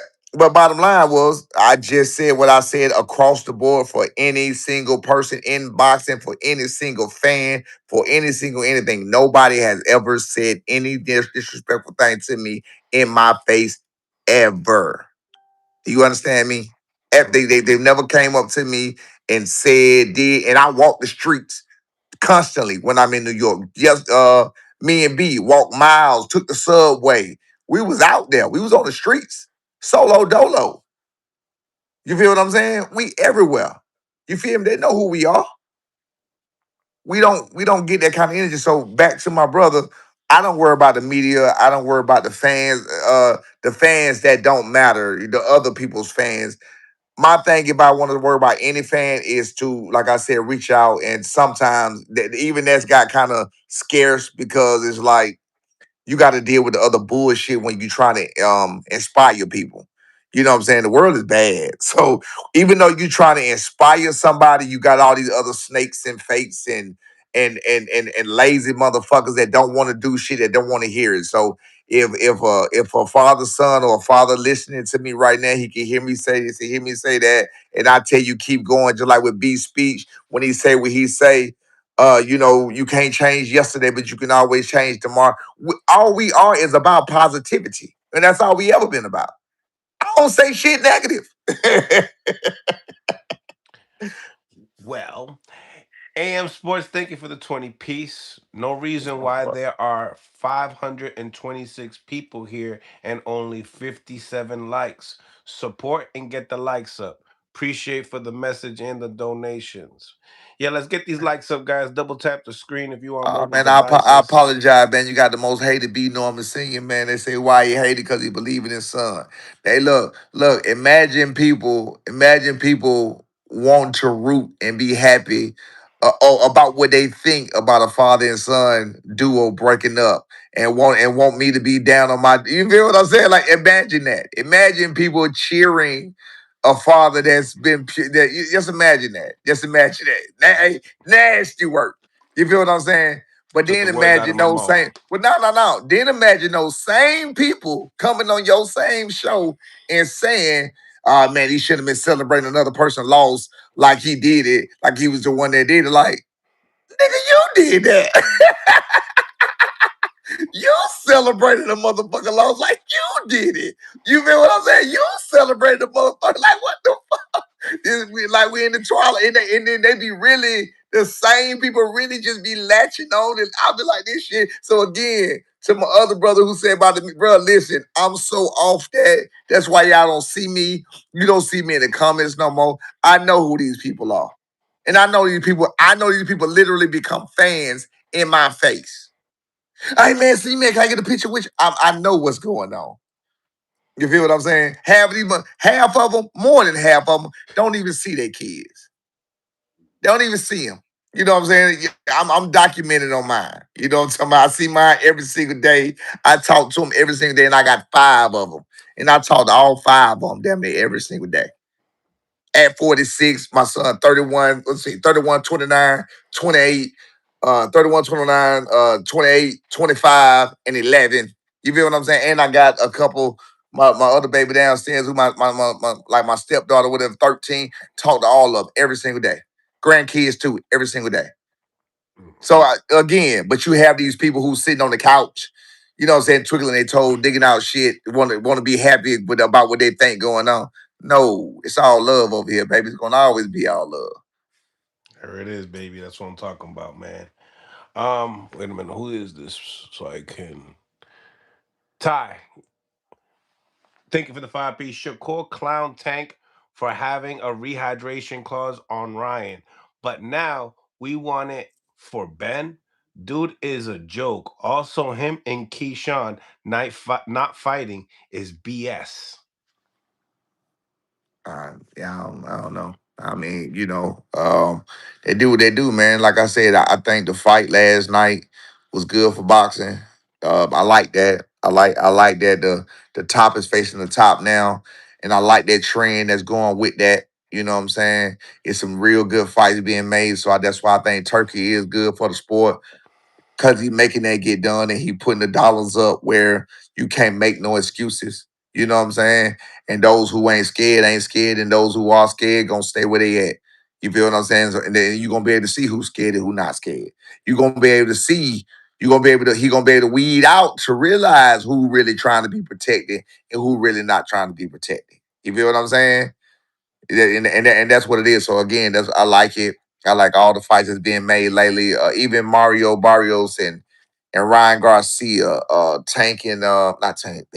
bottom line was I just said what I said across the board for any single person in boxing, for any single fan, for any single anything. Nobody has ever said any disrespectful thing to me in my face ever. Do you understand me? They never came up to me and said, did, and I walk the streets constantly when I'm in New York. Just me and B walked miles, took the subway. We was out there. We was on the streets. Solo dolo. You feel what I'm saying? We everywhere. You feel me? They know who we are. We don't get that kind of energy. So back to my brother, I don't worry about the media. I don't worry about the fans that don't matter, the other people's fans. My thing, if I want to worry about any fan, is to, like I said, reach out. And sometimes even that's got kind of scarce because it's like you got to deal with the other bullshit when you trying to inspire people. You know what I'm saying? The world is bad. So even though you trying to inspire somebody, you got all these other snakes and fakes and lazy motherfuckers that don't want to do shit, that don't want to hear it. So if a father son or a father listening to me right now, he can hear me say this, he hear me say that, and I tell you keep going, just like with B speech when he say what he say. You can't change yesterday, but you can always change tomorrow. All we are is about positivity, and that's all we ever been about. I don't say shit negative. Well, AM Sports, thank you for the 20 piece. No reason why there are 526 people here and only 57 likes. Support and get the likes up. Appreciate for the message and the donations. Yeah, let's get these likes up, guys. Double tap the screen if you on mobile Man, I devices. apologize, man. You got the most hated B Norman singing, man. They say why he hated because he believe in his son. Hey, look. Imagine people want to root and be happy about what they think about a father and son duo breaking up, and want me to be down on my. You feel what I'm saying? Like imagine that. Imagine people cheering a father that's been just imagine that. Just imagine that. Hey, nasty work. You feel what I'm saying? But Took then the words out of imagine my those mouth. same, well, no. Then imagine those same people coming on your same show and saying, oh man, he shouldn't have been celebrating another person lost like he did it, like he was the one that did it. Like, nigga, you did that. You celebrated a motherfucker loss like you did it. You feel what I'm saying? You celebrated a motherfucker like what the like we in the trial, and then they be really the same people really just be latching on, and I'll be like this shit. So again, to my other brother who said about me, bro, listen, I'm so off that. That's why y'all don't see me. You don't see me in the comments no more. I know who these people are, and I know these people. I know these people literally become fans in my face. Hey man, see man, can I get a picture with you? I know what's going on. You feel what I'm saying? Half of them, more than half of them, don't even see their kids. They don't even see them. You know what I'm saying? Yeah, I'm documented on mine. You know what I'm talking about? I see mine every single day. I talk to them every single day, and I got 5 of them. And I talk to all 5 of them damn near every single day. At 46, my son 31, let's see, 31, 29, 28, 31, 29, 28, 25, and 11. You feel what I'm saying? And I got a couple, my other baby downstairs, who like my stepdaughter, whatever, 13, talk to all of them every single day. Grandkids too, every single day. So again, but you have these people who sitting on the couch, you know what I'm saying, twiggling their toes, digging out shit, want to be happy about what they think going on. No, it's all love over here, baby. It's gonna always be all love. There it is, baby. That's what I'm talking about, man. Wait a minute. Who is this? So I can Ty. Thank you for the 5 piece. Shakur Clown Tank for having a rehydration clause on Ryan. But now we want it for Ben. Dude is a joke. Also, him and Keyshawn not fighting is BS. Yeah, I don't know. I mean, they do what they do, man. Like I said, I think the fight last night was good for boxing. I like that. I like that the top is facing the top now, and I like that trend that's going with that. You know what I'm saying? It's some real good fights being made, so that's why I think Turkey is good for the sport because he's making that get done and he putting the dollars up where you can't make no excuses. You know what I'm saying? And those who ain't scared, and those who are scared gonna stay where they at. You feel what I'm saying? So, and then you're gonna be able to see who's scared and who not scared. You're gonna be able to see, he gonna be able to weed out to realize who really trying to be protected and who really not trying to be protected. You feel what I'm saying? And that's what it is. So again, that's I like it. I like all the fights that's being made lately. Even Mario Barrios and Ryan Garcia, Tank and not Tank.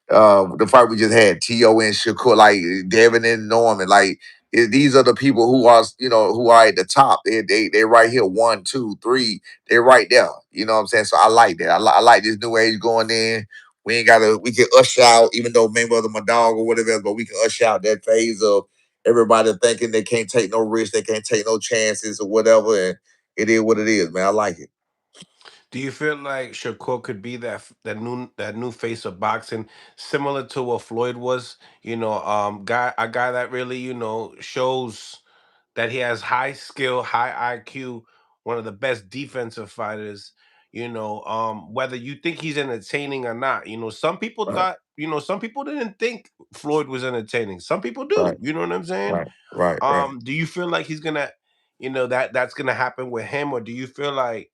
The fight we just had, T.O. and Shakur, like Devin and Norman, like these are the people who are, who are at the top. They right here, 1, 2, 3. They're right there. You know what I'm saying? So I like that. I like this new age going in. We can usher out, even though Mayweather my dog or whatever, but we can usher out that phase of everybody thinking they can't take no risks, they can't take no chances or whatever. And it is what it is, man. I like it. Do you feel like Shakur could be that new face of boxing, similar to what Floyd was? A guy that really shows that he has high skill, high IQ, one of the best defensive fighters. Whether you think he's entertaining or not. Right, Some people didn't think Floyd was entertaining. Some people do. right, You know what I'm saying? right, right. Do you feel like he's gonna, that's gonna happen with him, or do you feel like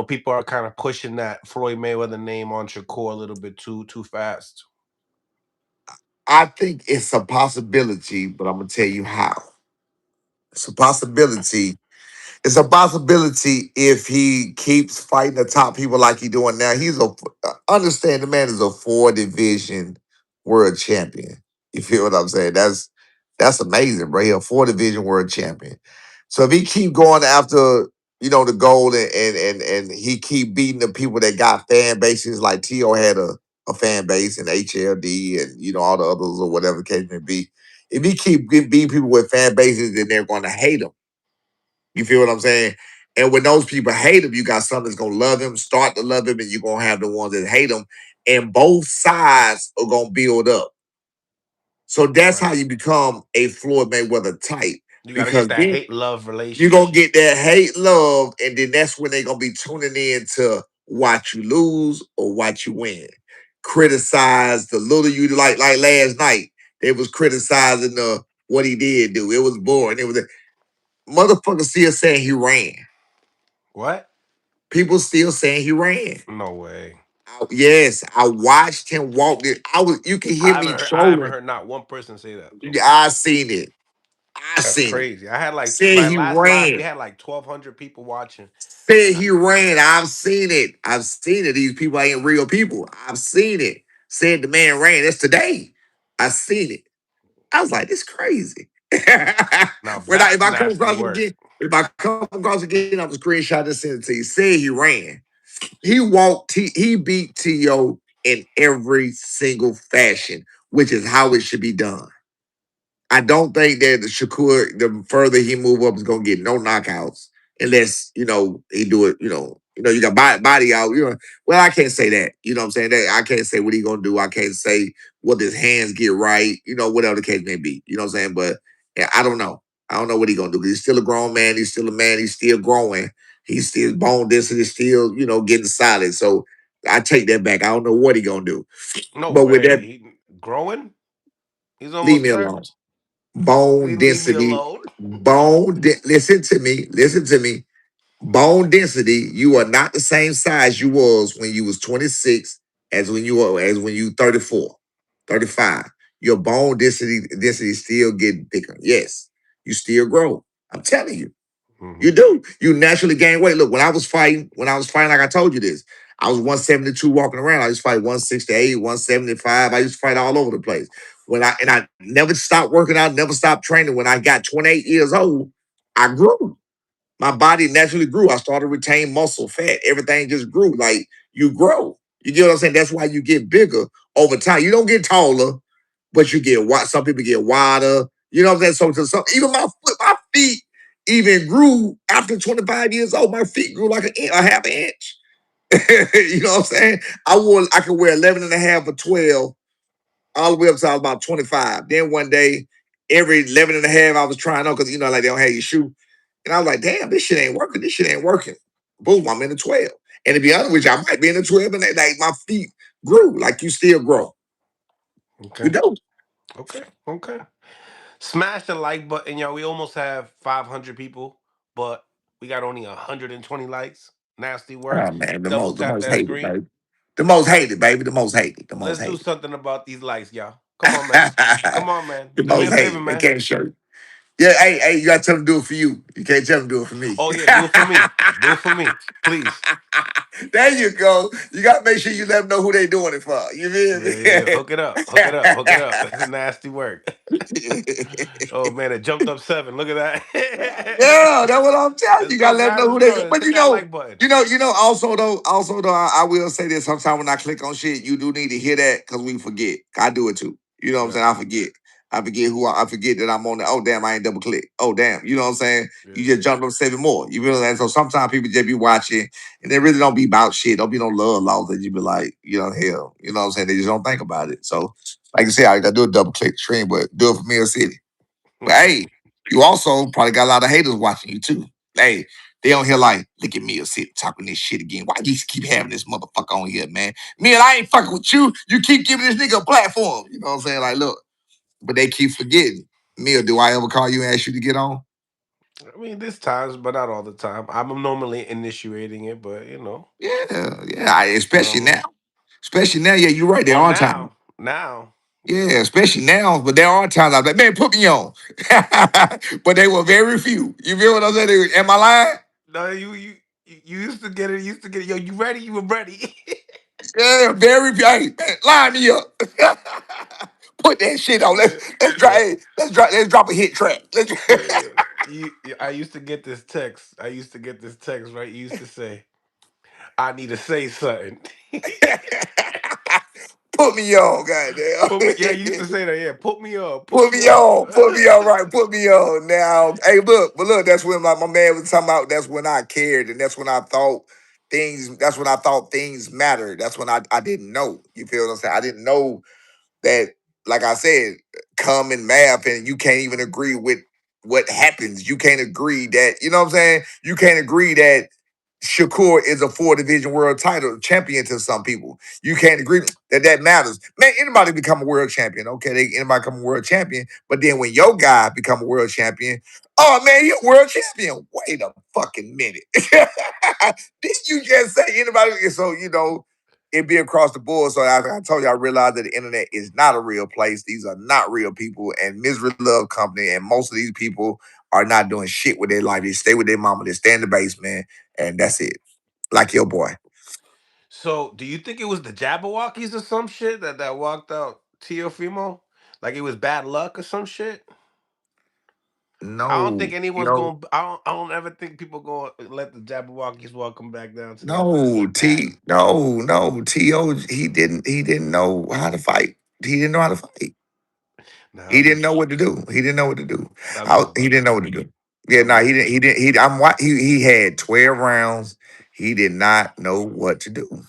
people are kind of pushing that Floyd Mayweather name on Shakur a little bit too fast? I think it's a possibility, but I'm gonna tell you how. It's a possibility. It's a possibility if he keeps fighting the top people like he's doing now. Understand the man is a 4 division world champion. You feel what I'm saying? That's amazing, bro. He a 4 division world champion. So if he keep going after, the goal, and he keep beating the people that got fan bases, like T.O. had a fan base, and HLD, and all the others, or whatever the case may be. If he keep beating people with fan bases, then they're gonna hate him. You feel what I'm saying? And when those people hate him, you got some that's gonna love him, start to love him, and you're gonna have the ones that hate him. And both sides are gonna build up. So that's how Right. you become a Floyd Mayweather type. You got to get Because that then hate love you're gonna relationship. get that hate love, and then that's when they're gonna be tuning in to watch you lose or watch you win. Criticize the little you like last night. They was criticizing the what he did do. It was boring. It was a motherfucker still saying he ran. What? People still saying he ran. No way. Yes, I watched him walk it. You can hear me I haven't trolling. heard not one person say that. I seen it. I That's seen it. crazy. I had Said my he last live. We ran. had like 1,200 people watching. Said he ran. I've seen it. I've seen it. These people ain't real people. I've seen it. Said the man ran. That's today. I seen it. I was like, this crazy. Now If that's I come nasty across him work. again, if I come across again, I'm gonna screenshot this send it to you. Said he ran. He walked. He beat To in every single fashion, which is how it should be done. I don't think that Shakur, the further he move up, is gonna get no knockouts unless he do it. You got body out. Well, I can't say that. You know what I'm saying? That I can't say what he gonna do. I can't say what his hands get right. Whatever the case may be. You know what I'm saying? But yeah, I don't know. I don't know what he gonna do. 'Cause he's still a grown man. He's still a man. He's still growing. He's still bone density. Still getting solid. So I take that back. I don't know what he gonna do. No But with way. that, He growing. He's leave almost me there. alone. Bone Leave me density, alone. listen to me, listen to me. Bone density, you are not the same size you was when you was 26 as when you 34, 35. Your bone density still get bigger. Yes, you still grow. I'm telling you. Hmm. You do. You naturally gain weight. Look, when I was fighting, like I told you this, I was 172 walking around. I used to fight 168, 175. I used to fight all over the place. I never stopped working out, never stopped training. When I got 28 years old, I grew. My body naturally grew. I started to retain muscle, fat, everything just grew. Like you grow. You get what I'm saying? That's why you get bigger over time. You don't get taller, but you get wide. Some people get wider. You know what I'm saying? So to some, even my feet even grew after 25 years old. My feet grew like a half an inch. You know what I'm saying? I could wear 11 and a half or 12 all the way up to I was about 25. Then one day, every 11 and a half I was trying on because like they don't have your shoe. And I was like, damn, this shit ain't working. This shit ain't working. Boom, I'm in the 12. And to be honest with you, I might be in the 12 and like my feet grew. Like you still grow. You Okay. know? Okay. Okay. Smash the like button, y'all. We almost have 500 people, but we got only 120 likes. Nasty work. Oh man, the Double most the tap most that hated, screen. baby. The most hated, baby. The most hated. The most Let's do hated. something about these likes, y'all. Come on, man. Come on, man. The Do me most a favor, hated. They man. can't show you. Yeah, hey, you gotta tell them to do it for you. You can't tell them to do it for me. Oh yeah, do it for me. Do it for me, please. There you go. You gotta make sure you let them know who they doing it for. You feel Yeah, yeah, yeah. me? Hook it up. Hook it up. Hook it up. This is nasty work. Oh man, it jumped up 7. Look at that. Yeah, that's what I'm telling you. Let's You go, gotta let them guys. know Let's who they. go. But Hit that like button. Also though, I will say this. Sometimes when I click on shit, you do need to hear that because we forget. I do it too. You know what I'm Yeah, saying? I forget. I forget that I'm on the. Oh damn, I ain't double click. Oh damn, you know what I'm saying? yeah, You just yeah. jumped up 7 more. You feel that? So sometimes people just be watching and they really don't be about shit. Don't be no love laws that you be like, hell. You know what I'm saying? They just don't think about it. So like I said, I gotta do a double click stream, but do it for Mirror City. But hey, you also probably got a lot of haters watching you too. Hey, they on here like, look at me sit talking this shit again. Why you keep having this motherfucker on here, man? Me and I ain't fucking with you. You keep giving this nigga a platform. You know what I'm saying? Like, look, but they keep forgetting. Mia, do I ever call you and ask you to get on? I mean, there's times, but not all the time. I'm normally initiating it, but Yeah, yeah. you know Especially what I now. mean. Especially now. Yeah, you're right. There Oh, are times. now, Yeah, especially now, but there are times I'm like, man, put me on. But they were very few. You feel what I'm saying? Am I lying? no, you used to get it. Used to get it. Yo, you ready? You were ready. Yeah, very hey, man, line me up. Put that shit on. Let's drop Yeah, hey, let's drop a hit track. Let's yeah. I used to get this text. I used to get this text. Right, you used to say, "I need to say something." put me on, Put me. Yeah, you used goddamn. to say that. Yeah, put me up. Put Put me me up. on, put me on, right? Put me on now. Hey, look, that's when like my man was talking about. That's when I cared, and that's when I thought things. That's when I thought things mattered. That's when I didn't know. You feel what I'm saying? I didn't know that, like I said, common math, and you can't even agree with what happens. You can't agree that, you know what I'm saying? You can't agree that Shakur is a four-division world title champion to some people. You can't agree that that matters. Man, anybody become a world champion, okay? Anybody become a world champion, but then when your guy become a world champion, oh man, you're a world champion. Wait a fucking minute. Did you just say anybody? So, it be across the board. So I told you, I realized that the internet is not a real place. These are not real people, and Misery Love Company, and most of these people are not doing shit with their life. They stay with their mama, they stay in the basement, and that's it. Like your boy. So, do you think it was the Jabberwockies or some shit that walked out Teofimo? Like it was bad luck or some shit? I don't think No, anyone's going. I don't ever think people going to let the Jabberwockies welcome back down to that no, that pad. no. T.O. He didn't know how to fight. He didn't know how to fight. Nah, He I'm didn't just know what to do. He didn't know what to do. I'm just He bugging. didn't know what to do. Yeah, I'm no, just he didn't. He didn't. He had 12 rounds. He did not know what to do.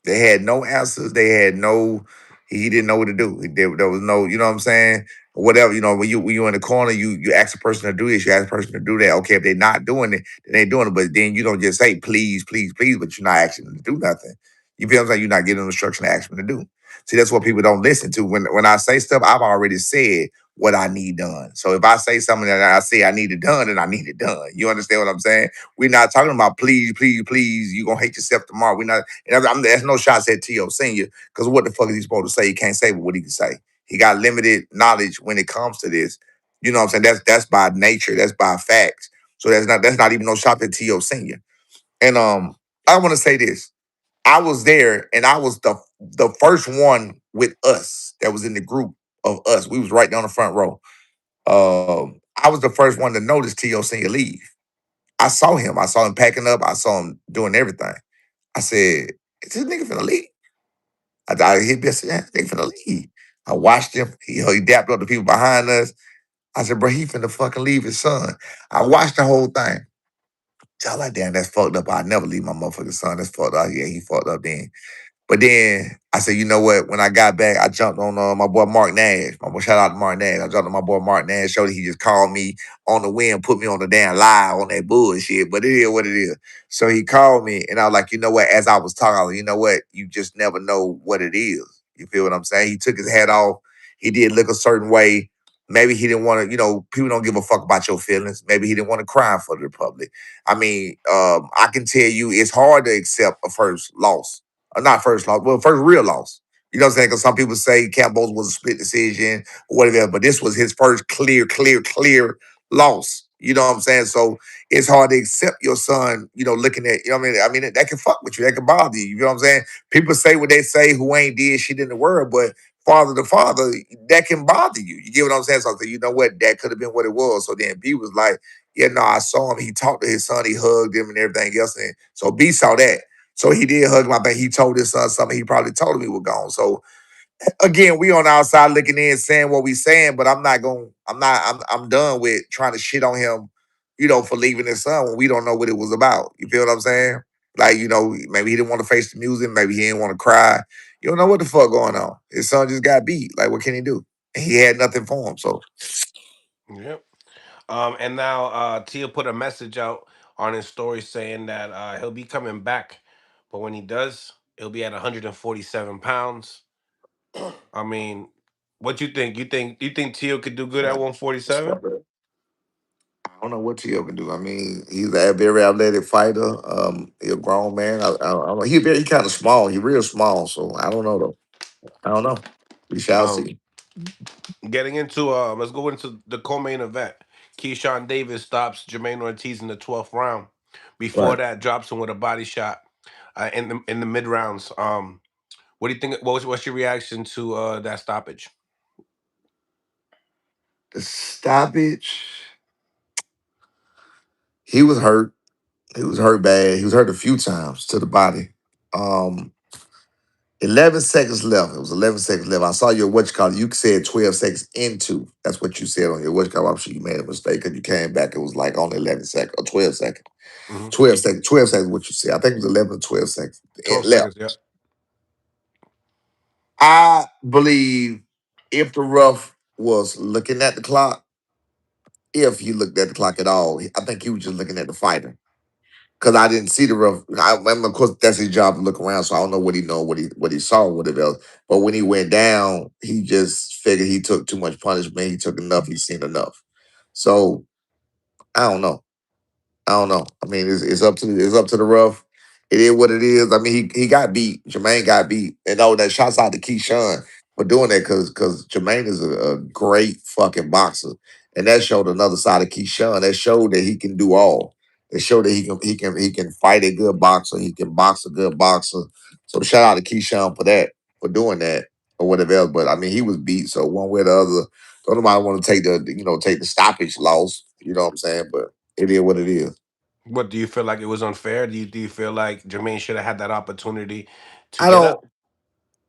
They had no answers. They had no. He didn't know what to do. There was no. You know what I'm saying? Whatever. When you in the corner, you ask a person to do this. You ask a person to do that. Okay, if they're not doing it, then they doing it. But then you don't just say please, please, please, but you're not asking them to do nothing. You feel what I'm saying? You're not getting them instruction to ask them to do. See, that's what people don't listen to. When I say stuff, I've already said what I need done. So if I say something that I say I need it done, then I need it done. You understand what I'm saying? We're not talking about please, please, please. You're gonna hate yourself tomorrow. We're not, and there's no shots at T.O. Senior, because what the fuck is he supposed to say? He can't say what he can say. He got limited knowledge when it comes to this. You know what I'm saying? That's by nature, that's by facts. So that's not even no shot at T.O. Senior. And I want to say this. I was there and I was the first one with us that was in the group of us. We was right down the front row. I was the first one to notice T.O. Senior leave. I saw him. I saw him packing up. I saw him doing everything. I said, "Is this nigga finna leave?" I thought he'd be said, "Yeah, this nigga finna leave." I watched him. He dapped up the people behind us. I said, "Bro, he finna fucking leave his son." I watched the whole thing. So I like, damn, that's fucked up. I never leave my motherfucking son. That's fucked up. Yeah, he fucked up then. But then I said, you know what? When I got back, I jumped on my boy Mark Nash. My boy, shout out to Mark Nash. I jumped on my boy Mark Nash. Showed he just called me on the wind, put me on the damn live on that bullshit. But it is what it is. So he called me, and I was like, you know what? As I was talking, I was like, you know what? You just never know what it is. You feel what I'm saying? He took his hat off. He did look a certain way. Maybe he didn't want to, people don't give a fuck about your feelings. Maybe he didn't want to cry in front of the public. I mean, I can tell you it's hard to accept a first loss, not first loss, well, first real loss. You know what I'm saying? Because some people say Campbell's was a split decision or whatever, but this was his first clear loss. You know what I'm saying? So it's hard to accept your son, looking at, I mean, that can fuck with you. That can bother you. You know what I'm saying? People say what they say who ain't did shit in the world, but father to father, that can bother you. You get what I'm saying? So I said, you know what? That could have been what it was. So then B was like, yeah, no, I saw him. He talked to his son. He hugged him and everything else. And so B saw that. So he did hug my back. He told his son something he probably told him he was gone. So again, we on the outside looking in, saying what we saying, but I'm done with trying to shit on him, for leaving his son when we don't know what it was about. You feel what I'm saying? Like, maybe he didn't want to face the music, maybe he didn't want to cry. You don't know what the fuck going on. His son just got beat. Like, what can he do? He had nothing for him. So Yep. And now Tia put a message out on his story saying that he'll be coming back, but when he does, he'll be at 147 pounds. I mean, what you think? You think Tio could do good at 147? I don't know what Tio can do. I mean, he's a very athletic fighter. He's a grown man. I don't know. He kind of small. He real small. So I don't know though. I don't know. We shall Um, see. Getting into let's go into the co-main event. Keyshawn Davis stops Jermaine Ortiz in the 12th round. Before Right. that, drops him with a body shot in the mid rounds. What do you think? What's your reaction to that stoppage? The stoppage. He was hurt. He was hurt bad. He was hurt a few times to the body. Um, 11 seconds left. It was 11 seconds left. I saw your what you call it. You said 12 seconds into. That's what you said on your what you call it. I'm sure you made a mistake because you came back. It was like only 11 seconds or 12 seconds. Hmm. 12 seconds. 12 seconds what you said. I think it was 11 or 12 seconds 12 left. seconds. Yep. I believe if the rough was looking at the clock, if he looked at the clock at all, I think he was just looking at the fighter. because I didn't see the ref. Of course, that's his job to look around, so I don't know what he know, what he saw, whatever else. But when he went down, he just figured he took too much punishment. He took enough. He's seen enough. So I don't know. I don't know. I mean, it's up to the rough. It is what it is. I mean, he got beat. Jermaine got beat, and oh, that shouts out to Keyshawn for doing that because Jermaine is a great fucking boxer, and that showed another side of Keyshawn. That showed that he can do all. That showed that he can fight a good boxer. He can box a good boxer. So shout out to Keyshawn for that, for doing that or whatever else. But I mean, he was beat. So one way or the other, don't nobody want to take the stoppage loss. You know what I'm saying? But it is what it is. What do you feel like it was unfair? Do you feel like Jermaine should have had that opportunity to I get up? don't.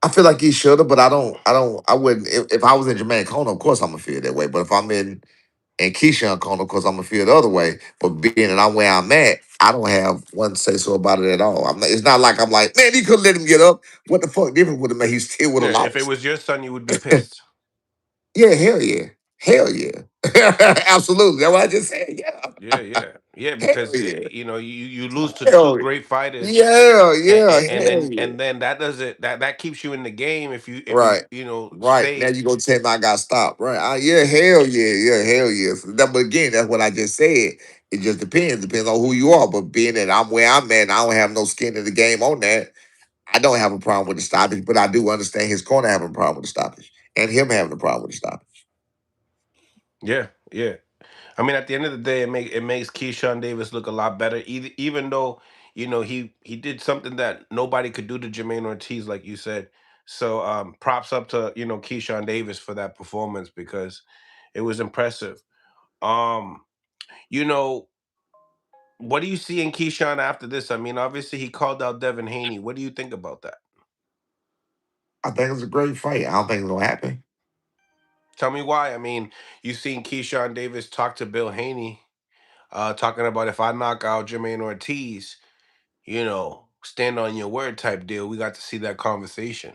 I feel like he should have, but I don't. I don't. I wouldn't. If I was in Jermaine Cone, of course I'm gonna feel that way. But if I'm in Keyshawn Cone, of course I'm gonna feel the other way. But being that I'm where I'm at, I don't have one say so about it at all. I'm not, it's not like I'm like, man, he could let him get up. What the fuck difference would it make? He still would have Yeah, if it lost. was your son, you would be pissed. Yeah, hell yeah, hell yeah, absolutely. That's what I just said. Yeah, Yeah, yeah, yeah. hell Because yeah, you lose to two hell great fighters, yeah, and, yeah, and hell then yeah. and then that doesn't that keeps you in the game if you Right. Right. Now stay. you gonna tell me I got stopped. Right. Yeah, hell yeah. Yeah, hell yeah. So but again, that's what I just said. It just depends. Depends on who you are. But being that I'm where I'm at and I don't have no skin in the game on that, I don't have a problem with the stoppage, but I do understand his corner having a problem with the stoppage. And him having a problem with the stoppage. Yeah, yeah. I mean, at the end of the day, it makes Keyshawn Davis look a lot better. Even though he did something that nobody could do to Jermaine Ortiz, like you said. So props up to Keyshawn Davis for that performance because it was impressive. Um, you know, what do you see in Keyshawn after this? I mean, obviously he called out Devin Haney. What do you think about that? I think it's a great fight. I don't think it's gonna happen. Tell me why. I mean, you seen Keyshawn Davis talk to Bill Haney, talking about if I knock out Jermaine Ortiz, stand on your word type deal. We got to see that conversation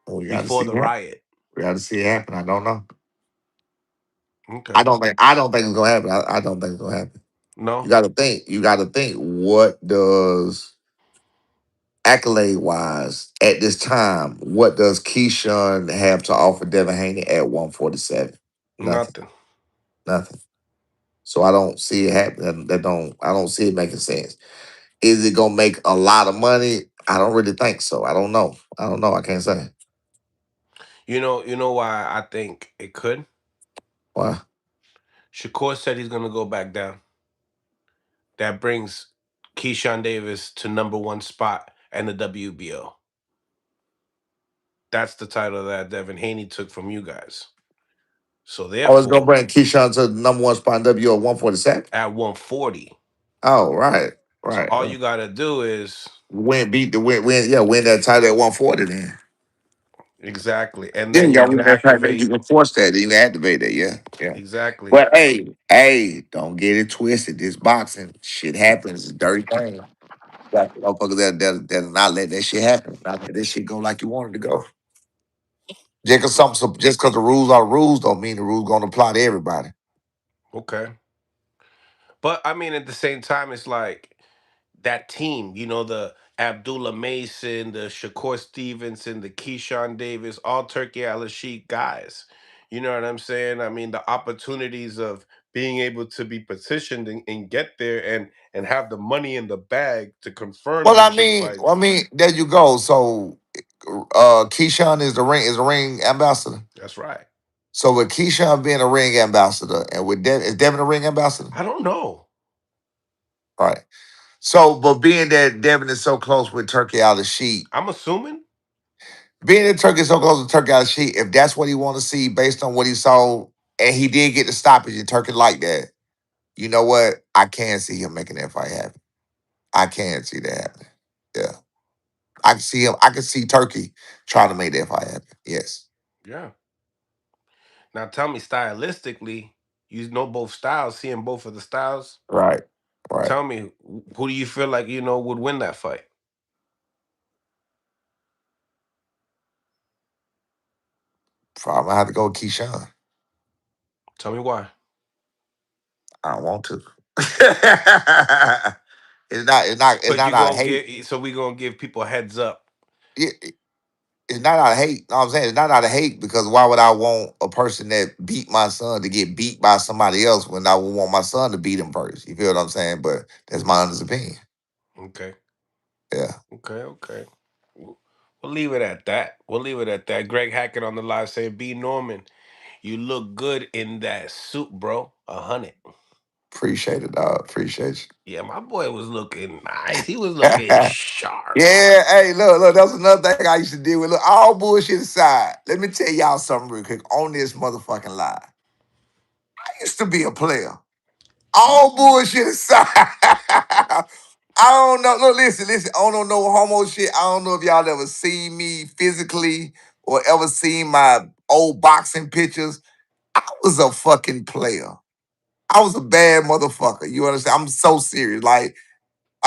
We gotta before see the that. riot. We gotta see it happen. I don't know. Okay. I don't think it's gonna happen. I don't think it's gonna happen. No, You gotta think, what does accolade wise at this time, what does Keyshawn have to offer Devin Haney at 147? Nothing. nothing. Nothing. So I don't see it happening. I don't see it making sense. Is it gonna make a lot of money? I don't really think so. I don't know. I don't know. I can't say. You know why I think it could? Why? Shakur said he's gonna go back down. That brings Keyshawn Davis to number one spot and the WBO. That's the title that Devin Haney took from you guys. So I was gonna therefore, bring Keyshawn to the number one spot in WO 147. at 140. Oh, right. So Right. all you gotta do is Beat the win that title at 140 then. exactly, and Yeah, then you you got to can win that title. You activate can force that. You can activate that. Yeah. Yeah. exactly. But hey, don't get it twisted. This boxing shit happens. It's a dirty thing. Got motherfuckers that not let that shit happen. Not let that shit go like you wanted to go. Just cause the rules are rules don't mean the rules gonna apply to everybody. Okay, but I mean, at the same time, it's like that team. The Abdullah Mason, the Shakur Stevenson, the Keyshawn Davis, all Turkey Al Sheik guys. You know what I'm saying? I mean, the opportunities of being able to be positioned and get there and have the money in the bag to confirm Well, these big fights. there you go. So Keyshawn is the ring ambassador. That's right. So with Keyshawn being a ring ambassador and with is Devin a ring ambassador? I don't know. Right. So, but being that Devin is so close with Turkey Al Sheik, I'm assuming. being that Turkey is so close with Turkey Al Sheik, if that's what he want to see based on what he saw, and he did get the stoppage and Turkey like that, you know what? I can see him making that fight happen. I can see that happening. Yeah. I can see him. I can see Turkey trying to make that fight happen. Yes. Yeah. Now tell me stylistically, you know both styles, seeing both of the styles. Right. Right. Tell me, who do you feel like would win that fight? So I'm gonna have to go with Keyshawn. Tell me why. I don't want to. It's not. It's not. It's But not you out of gonna hate. give, so we gonna give people heads up. It's not out of hate. No, I'm saying it's not out of hate because why would I want a person that beat my son to get beat by somebody else when I would want my son to beat him first? You feel what I'm saying? But that's my honest opinion. Okay. Yeah, Okay. Okay. We'll we'll leave it at that. We'll leave it at that. Greg Hackett on the live saying, "B Norman, you look good in that suit, bro. 100." appreciate it, dog. Appreciate Yeah, my boy was looking nice. He was you. looking sharp. Yeah, hey, look, that's another thing I used to deal with. Look, all bullshit aside, let me tell y'all something real quick on this motherfucking lie. I used to be a player. All bullshit aside. I don't know. Look, listen. I don't know no homo shit. I don't know if y'all ever seen me physically or ever seen my old boxing pictures. I was a fucking player. I was a bad motherfucker. You understand? I'm so serious. Like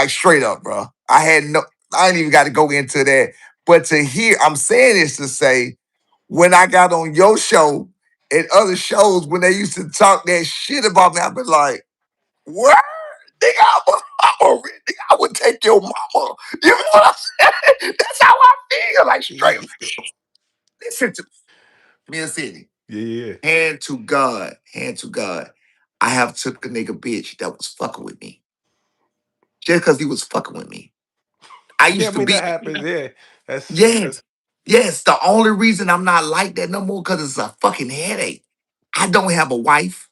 straight up, bro. I ain't even got to go into that. But to hear, I'm saying this to say, when I got on your show and other shows, when they used to talk that shit about me, I've been like, what? Nigga, nigga, I would take your mama. You know what I'm saying? That's how I feel. Like straight up. Yeah, Listen to me and Sydney. yeah. Hand to God. I have took a nigga bitch that was fucking with me. Just because he was fucking with me. I Yeah, I used to mean that be. happens. Yeah, that's Yes. Yes. The only reason I'm not like that no more because it's a fucking headache. I don't have a wife.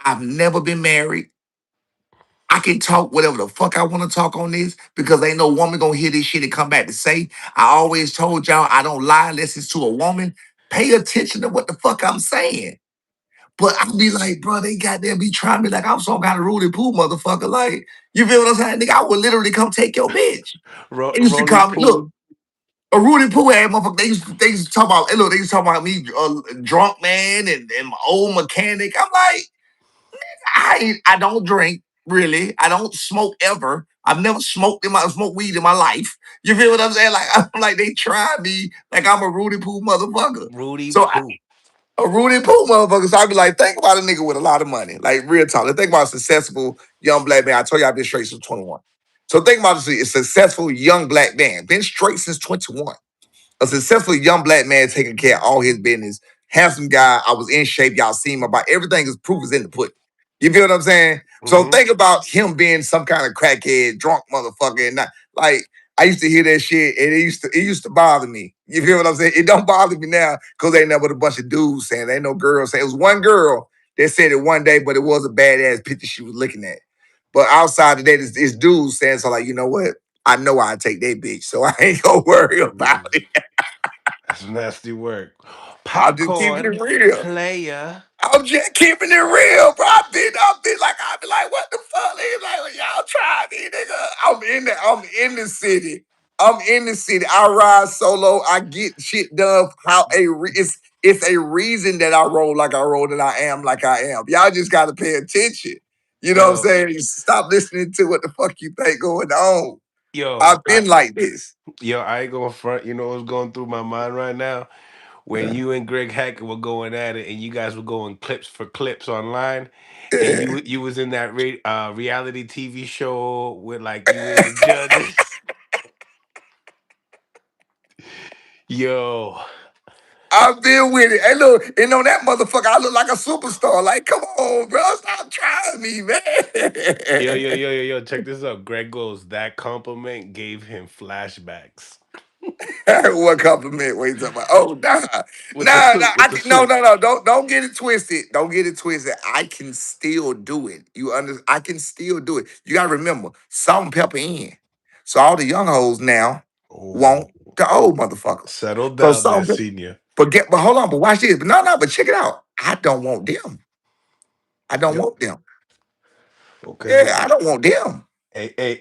I've never been married. I can talk whatever the fuck I want to talk on this because ain't no woman gonna hear this shit and come back to say. I always told y'all I don't lie unless it's to a woman. Pay attention to what the fuck I'm saying. But I be like, bro, they goddamn be trying me like I'm some kind of Rudy Poo motherfucker. Like, you feel what I'm saying? Nigga, I would literally come take your bitch. They used to Rolly call me, look, pool. a Rudy Poo ass motherfucker. They used to talk about, hey, look, they used to talk about me, drunk man and my old mechanic. I'm like, I don't drink really. I don't smoke ever. I've never smoked weed in my life. You feel what I'm saying? Like I'm like they try me like I'm a Rudy Poo motherfucker. Rudy So poo. a Rudy Poo motherfucker. So I be like, think about a nigga with a lot of money, like real talk. Let's think about a successful young black man. I told you I've been straight since 21. So think about a successful young black man, been straight since 21, a successful young black man taking care of all his business. Handsome guy. I was in shape. Y'all seen him about everything is proof is in the pudding. You feel what I'm saying? So Mm-hmm. think about him being some kind of crackhead, drunk motherfucker, and not like I used to hear that shit, and it used to bother me. You feel what I'm saying? It don't bother me now because ain't nothing but a bunch of dudes saying. There ain't no girls saying. It was one girl that said it one day, but it was a badass picture she was looking at. But outside of that, it's dudes saying so like, you know what? I know I take that bitch, so I ain't gonna worry about Mm, it. that's nasty work. I'm just keeping Popcorn it real. player. I'm just keeping it real, bro. I've been like, what the fuck? Nigga? Like, well, y'all try me, nigga. I'm in the city. I'm in the city. I ride solo. I get shit done. It's a reason that I roll like I roll, that I am like I am. Y'all just gotta pay attention. You know what I'm Yo, saying? Stop listening to what the fuck you think going on. yo, I've been like this. I ain't going front. You know what's going through my mind right now? When Yeah. you and Greg Hackett were going at it, and you guys were going clips for clips online, and Yeah. you was in that reality TV show with like you were the judges. Yo, I've been with it. Hey, look, and on that motherfucker, I look like a superstar. Like, come on, bro, stop trying me, man. check this out. Greg goes, that compliment gave him flashbacks What compliment? What you talking about? Oh, nah, with the nah, nah. suit, with the No, suit. no, no. Don't get it twisted. Don't get it twisted. I can still do it. I can still do it. You gotta remember, salt and pepper in. So all the young hoes now Oh, want the old motherfuckers. settle So down salt there, and pepper. senior. But hold on. But watch this. But no. But check it out. I don't want them. I don't Yep. want them. Okay, Yeah, I don't want them.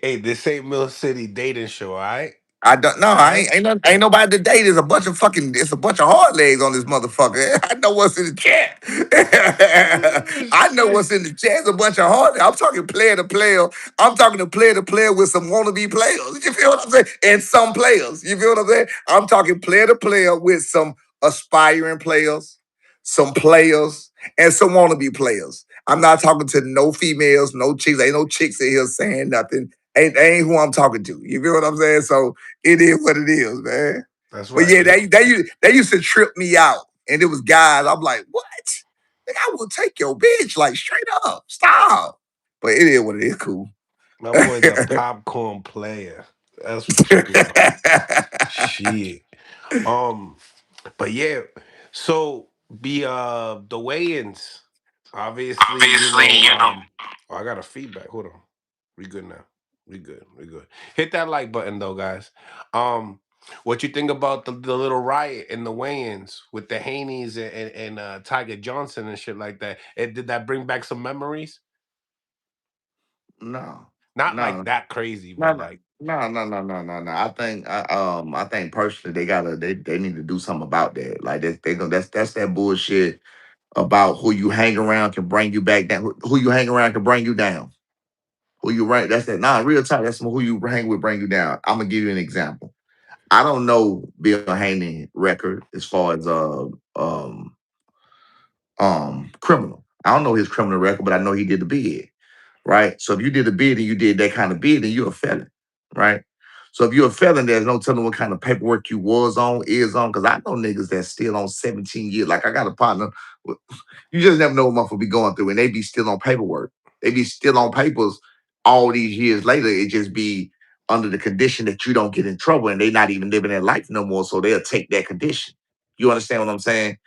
hey, this ain't Mill City dating show, all right? I don't know. All I right. ain't nobody to date. It's a bunch of hard legs on this motherfucker. I know what's in the chat. Oh, I know shit. what's in the chat. It's a bunch of hard. I'm talking player to player. I'm talking to player with some wannabe players. You feel what I'm saying? And some players. You feel what I'm saying? I'm talking player to player with some aspiring players, some players, and some wannabe players. I'm not talking to no females, no chicks. Ain't no chicks in here saying nothing. They ain't who I'm talking to. You feel what I'm saying? So it is what it is, man. That's But right. yeah, they used to trip me out, and it was guys. I'm like, what? Like, I will take your bitch like straight up. Stop. But it is what it is. Cool. My boy's a popcorn player. That's for sure. Shit. Um, but yeah, so the weigh-ins, obviously, Obviously, you know. oh, I got a feedback. Hold on. We good now. We good. We good. Hit that like button though, guys. What you think about the little riot in the weigh-ins with the Haneys and Tiger Johnson and shit like that? Did that bring back some memories? No, Not like no, that crazy, no, but no, like, no. I think personally they need to do something about that. Like that's that bullshit about who you hang around can bring you back down. Who you hang around can bring you down. Who you right? That's that. Nah, real talk. That's who you hang with bring you down. I'm gonna give you an example. I don't know Bill Haney record as far as criminal. I don't know his criminal record, but I know he did the bid, right? So if you did a bid and you did that kind of bid, then you're a felon, right? So if you're a felon, there's no telling what kind of paperwork you was on, is on. Because I know niggas that's still on 17 years. Like I got a partner, you just never know what motherfucker be going through, and they be still on paperwork. They be still on papers all these years later. It just be under the condition that you don't get in trouble, and they not even living their life no more. So they'll take that condition. You understand what I'm saying?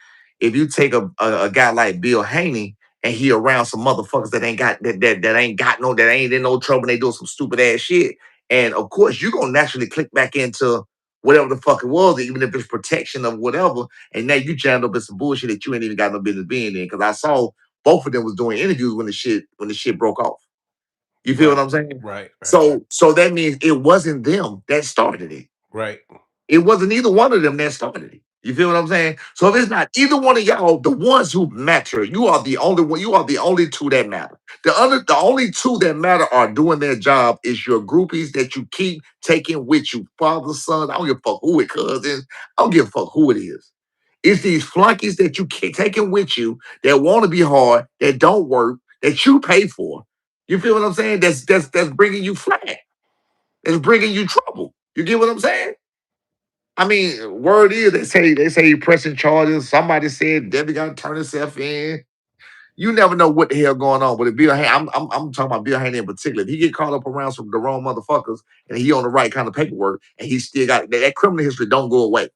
If you take a guy like Bill Haney and he around some motherfuckers that ain't got that ain't got no that ain't in no trouble, and they doing some stupid ass shit, and of course you're gonna naturally click back into whatever the fuck it was, even if it's protection of whatever, and now you jammed up in some bullshit that you ain't even got no business being in. Because I saw both of them was doing interviews when the shit broke off. You feel what right, I'm saying? right, right, So that means it wasn't them that started it. right, It wasn't either one of them that started it. You feel what I'm saying? So if it's not either one of y'all, the ones who matter, you are the only one. You are the only two that matter. The only two that matter are doing their job. Is your groupies that you keep taking with you, father, son. I don't give a fuck who it cousins. I don't give a fuck who it is. It's these flunkies that you keep taking with you that want to be hard, that don't work, that you pay for. You feel what I'm saying? That's bringing you flat. That's bringing you trouble. You get what I'm saying? I mean, word is they say he pressing charges. Somebody said Debbie got to turn herself in. You never know what the hell going on. But if Bill Haney, I'm talking about Bill Haney in particular. If he get caught up around some of the wrong motherfuckers and he on the right kind of paperwork and he still got that criminal history don't go away.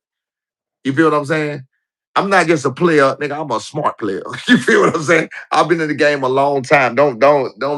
You feel what I'm saying? I'm not just a player, nigga. I'm a smart player. You feel what I'm saying? I've been in the game a long time. Don't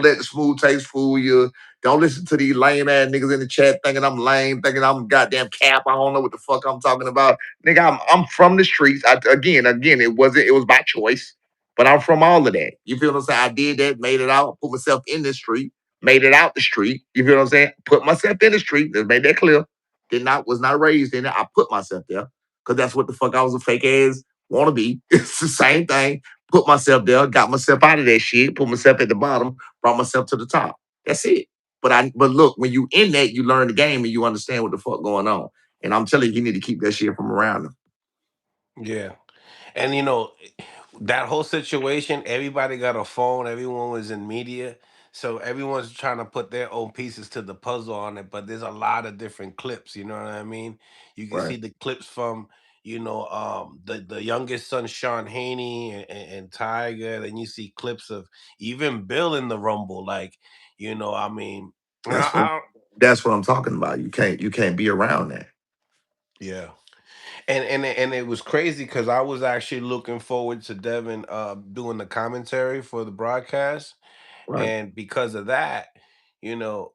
let the smooth taste fool you. Don't listen to these lame ass niggas in the chat thinking I'm lame, thinking I'm goddamn cap. I don't know what the fuck I'm talking about. Nigga, I'm from the streets. Again, it was by choice, but I'm from all of that. You feel what I'm saying? I did that, made it out, put myself in the street, made it out the street. You feel what I'm saying? Put myself in the street. Just made that clear. Did not was not raised in it. I put myself there because that's what the fuck I was a fake ass wanna be. It's the same thing. Put myself there, got myself out of that shit, put myself at the bottom, brought myself to the top. That's it. But look, when you in that, you learn the game and you understand what the fuck going on. And I'm telling you, you need to keep that shit from around them. yeah. And that whole situation, everybody got a phone, everyone was in media. So everyone's trying to put their own pieces to the puzzle on it, but there's a lot of different clips, you know what I mean? You can Right. see the clips from, the youngest son, Sean Haney and Tiger, then you see clips of even Bill in the Rumble, like, I mean, That's what I that's what I'm talking about. You can't be around that. yeah. And it was crazy because I was actually looking forward to Devin doing the commentary for the broadcast, Right. and because of that,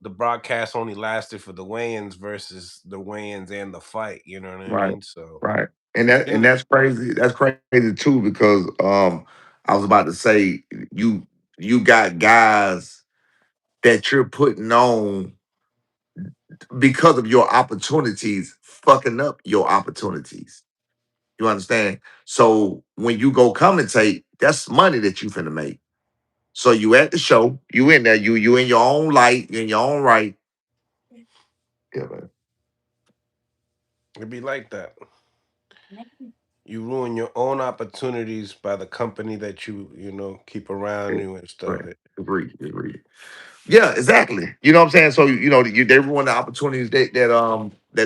the broadcast only lasted for the weigh-ins versus the weigh-ins and the fight. You know what I Right. mean? So, Right. And that you and know, that's crazy. That's crazy too, because I was about to say you you got guys that you're putting on because of your opportunities, fucking up your opportunities. You understand? So when you go commentate, that's money that you finna make. So you at the show, you in there, you in your own light, you in your own right. Yeah, man. it'd be like that. You ruin your own opportunities by the company that you keep around Right. you and stuff. Right. Agreed. Agreed. Yeah, exactly. You know what I'm saying? So they ruin the opportunities that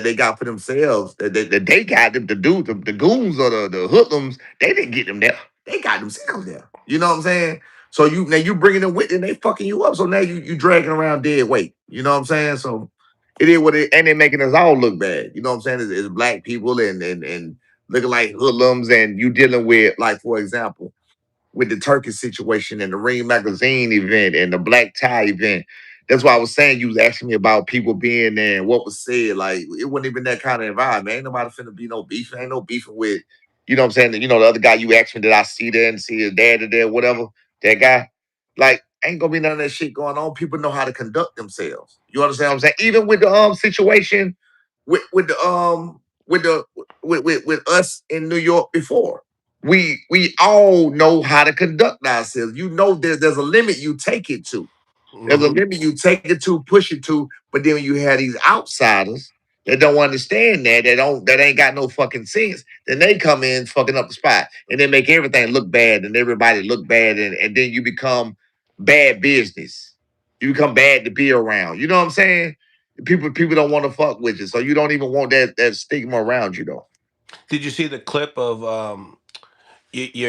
they got for themselves. That they got them to do the goons or the hoodlums. They didn't get them there. They got themselves there. You know what I'm saying? So you bringing them with, and they fucking you up. So now you dragging around dead weight. You know what I'm saying? So it is what it, and they making us all look bad. You know what I'm saying? It's black people and looking like hoodlums, and you dealing with, like, for example, with the Turkish situation and the Ring Magazine event and the Black Tie event. That's why I was saying, you was asking me about people being there and what was said. Like, it wasn't even that kind of environment. Ain't nobody finna be no beef. Ain't no beefing with, you know what I'm saying? The other guy you asked me, did I see there and see his dad there, whatever, that guy. Like, ain't gonna be none of that shit going on. People know how to conduct themselves. You understand what I'm saying? Even with the situation with the with us in New York before, we all know how to conduct ourselves. There's a limit you take it to. There's a Hmm. limit you take it to, push it to. But then when you have these outsiders that don't understand that ain't got no fucking sense, then they come in fucking up the spot and they make everything look bad and everybody look bad, and then you become bad business. You become bad to be around. You know what I'm saying? People don't want to fuck with you, so you don't even want that stigma around you though. Did you see the clip of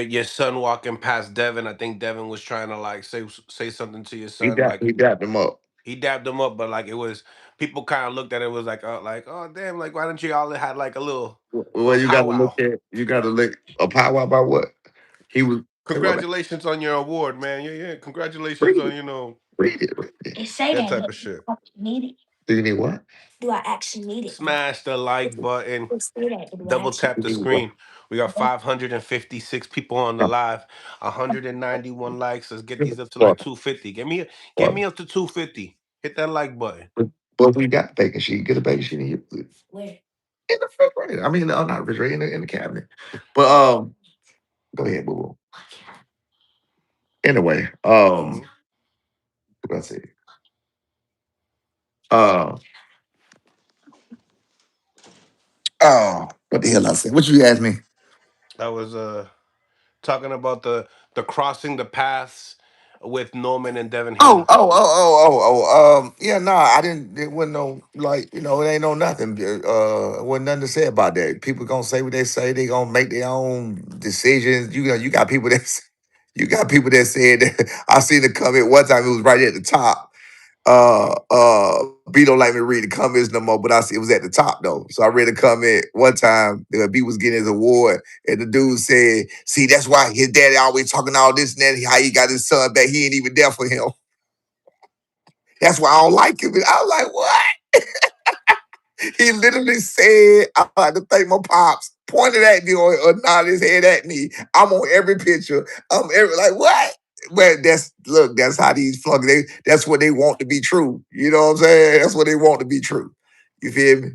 your son walking past Devin? I think Devin was trying to like say something to your son. Like He dapped him up. he dabbed him up, but like it was people kind of looked at it was like oh damn, like why don't you all had like a Well, little you got to powwow? look at you got to look a power about what he was. Hey, what, man? Congratulations on your award, man. Yeah, yeah. Congratulations Read on it. Read it. Read it. that type of shit. Do you need what? Smash the like button. Double tap You the need what? screen. We got 556 people on the No. live, 191 likes. Let's get Give me these up to like water. 250. Get Water. me up to 250. Hit that like button. But we got baking sheet. Get a baking sheet and you put it in the refrigerator. I mean, not refrigerator, in the cabinet. But go ahead, boo boo. Anyway, Hmm. what I say? Uh, what the hell I said? What you asked me? I was talking about the crossing the paths with Norman and Devin Haney. Yeah, nah, I didn't. It wasn't no, like, it ain't no nothing. Wasn't nothing to say about that. People gonna say what they say. They gonna make their own decisions. You got people that you got people that said that. I seen the comment one time. It was right at the top. B don't like me to read the comments no more, but I see it was at the top though. So I read a comment one time. B was getting his award, and the dude said, "See, that's why his daddy always talking all this and that. How he got his son back. He ain't even there for him." That's why I don't like him. I was like, what? He literally said, I like to thank my pops, pointed at me or nodded his head at me. I'm on every picture. Like, what? But that's how these flunkies, that's what they want to be true. You know what I'm saying? That's what they want to be true. You feel me?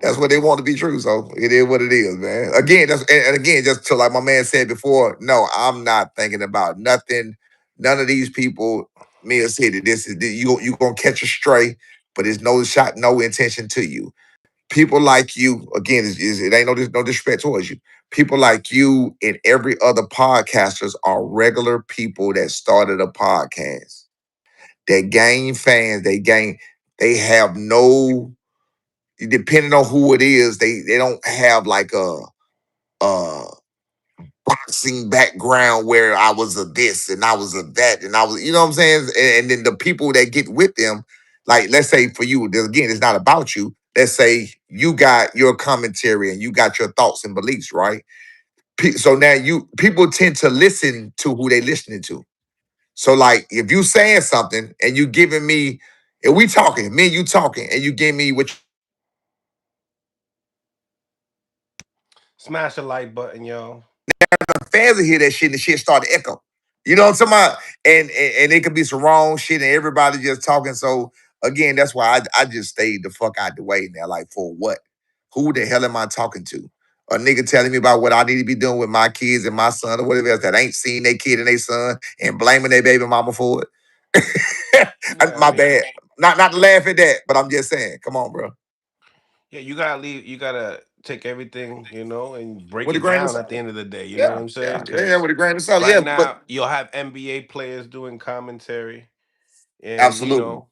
That's what they want to be true. So it is what it is, man. Again, and again, just to, like my man said before, no, I'm not thinking about nothing. None of these people. Mia said that this is you gonna catch a stray, but it's no shot, no intention to you. People like you, again, it ain't no disrespect towards you. People like you and every other podcasters are regular people that started a podcast. They gain fans. They have no, depending on who it is, they don't have like a boxing background where I was a this and I was a that and I was, you know what I'm saying? And then the people that get with them, like, let's say for you, again, it's not about you. Let's say you got your commentary and you got your thoughts and beliefs, right? So now people tend to listen to who they listening to. So like if you saying something and you giving me, and we talking, me and you talking, and you give me what Smash the like button, yo. fans will hear that shit and the shit start to echo. You know what I'm talking about? And it could be some wrong shit and everybody just talking. So again, that's why I just stayed the fuck out the way now. Like, for what? Who the hell am I talking to? A nigga telling me about what I need to be doing with my kids and my son or whatever else that ain't seen their kid and their son and blaming their baby mama for it. Yeah, I My mean, bad. Not to laugh at that, but I'm just saying, come on, bro. yeah, you gotta leave. You gotta. take everything, and break with a it grain of down at the salt. end of the day. You know what Yeah, I'm yeah, saying? yeah, yeah, Because with a grain of salt. right Yeah, but now you'll have NBA players doing commentary, and absolutely.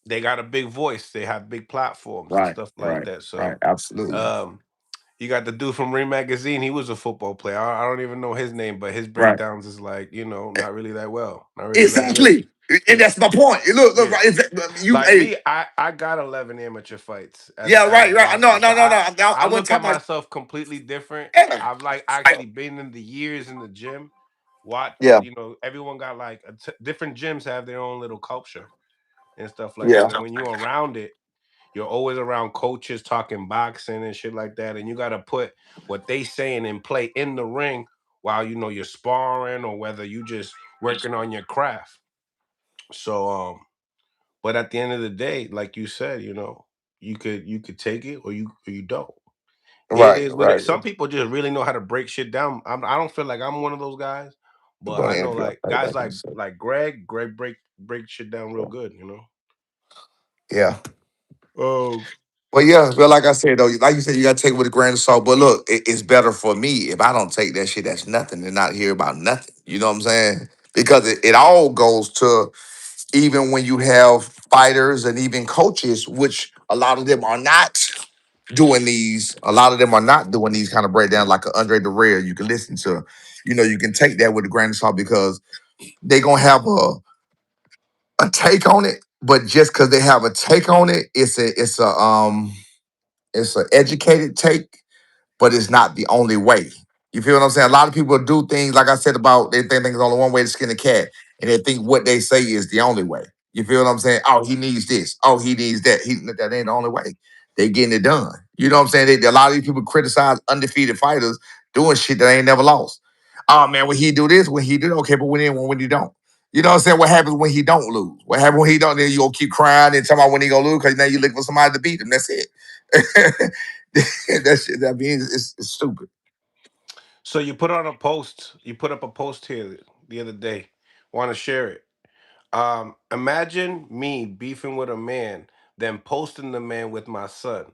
they got a big voice. They have big platforms and Right, stuff like right, that. right. So, Absolutely. um, you got the dude from Ring Magazine. He was a football player. I don't even know his name, but his Right. breakdowns is like, not really that well, not really that good. Exactly. And Yeah, that's my point. Look, yeah. right. You, Like hey, me, I got 11 amateur fights as yeah, as a right, right. No, boxer, no, so no, no. I I I wasn't look at talking about. myself completely different. Yeah, I've like actually been in the years in the gym. What yeah, everyone got like different gyms have their own little culture and stuff like yeah. that. And when you're around it, you're always around coaches talking boxing and shit like that, and you got to put what they saying in play in the ring while you're sparring or whether you just working on your craft. So but at the end of the day, like you said, you could take it or you don't. It Right, is what it. right. Some people just really know how to break shit down. I don't feel like I'm one of those guys, I'm but going I to know interview. I'll like tell you guys back in a like second. like Greg break shit down real good. Yeah. Oh, But yeah, but like I said though, like you said, you gotta take it with a grain of salt. But look, it's better for me if I don't take that shit. That's nothing, and not hear about nothing. You know what I'm saying? Because it all goes to even when you have fighters and even coaches, which a lot of them are not doing these. A lot of them are not doing these kind of breakdowns like a Andre the Rare. You can listen to, you can take that with a grain of salt because they're gonna have a take on it. But just because they have a take on it, it's an educated take, but it's not the only way. You feel what I'm saying? A lot of people do things like I said about they think there's only one way to skin a cat, and they think what they say is the only way. You feel what I'm saying? Oh, he needs this. Oh, he needs that. That ain't the only way. They getting it done. You know what I'm saying? A lot of these people criticize undefeated fighters doing shit that ain't never lost. Oh man, when he do this, when he do okay, but when he don't. You know what I'm saying? What happens when he don't lose? What happens when he don't? Then you gonna keep crying and talking about when he gonna lose because now you looking for somebody to beat him. That's it. That shit. That means it's stupid. so you put on a post. You put up a post here the other day. Want to share it? Imagine me beefing with a man, then posting the man with my son.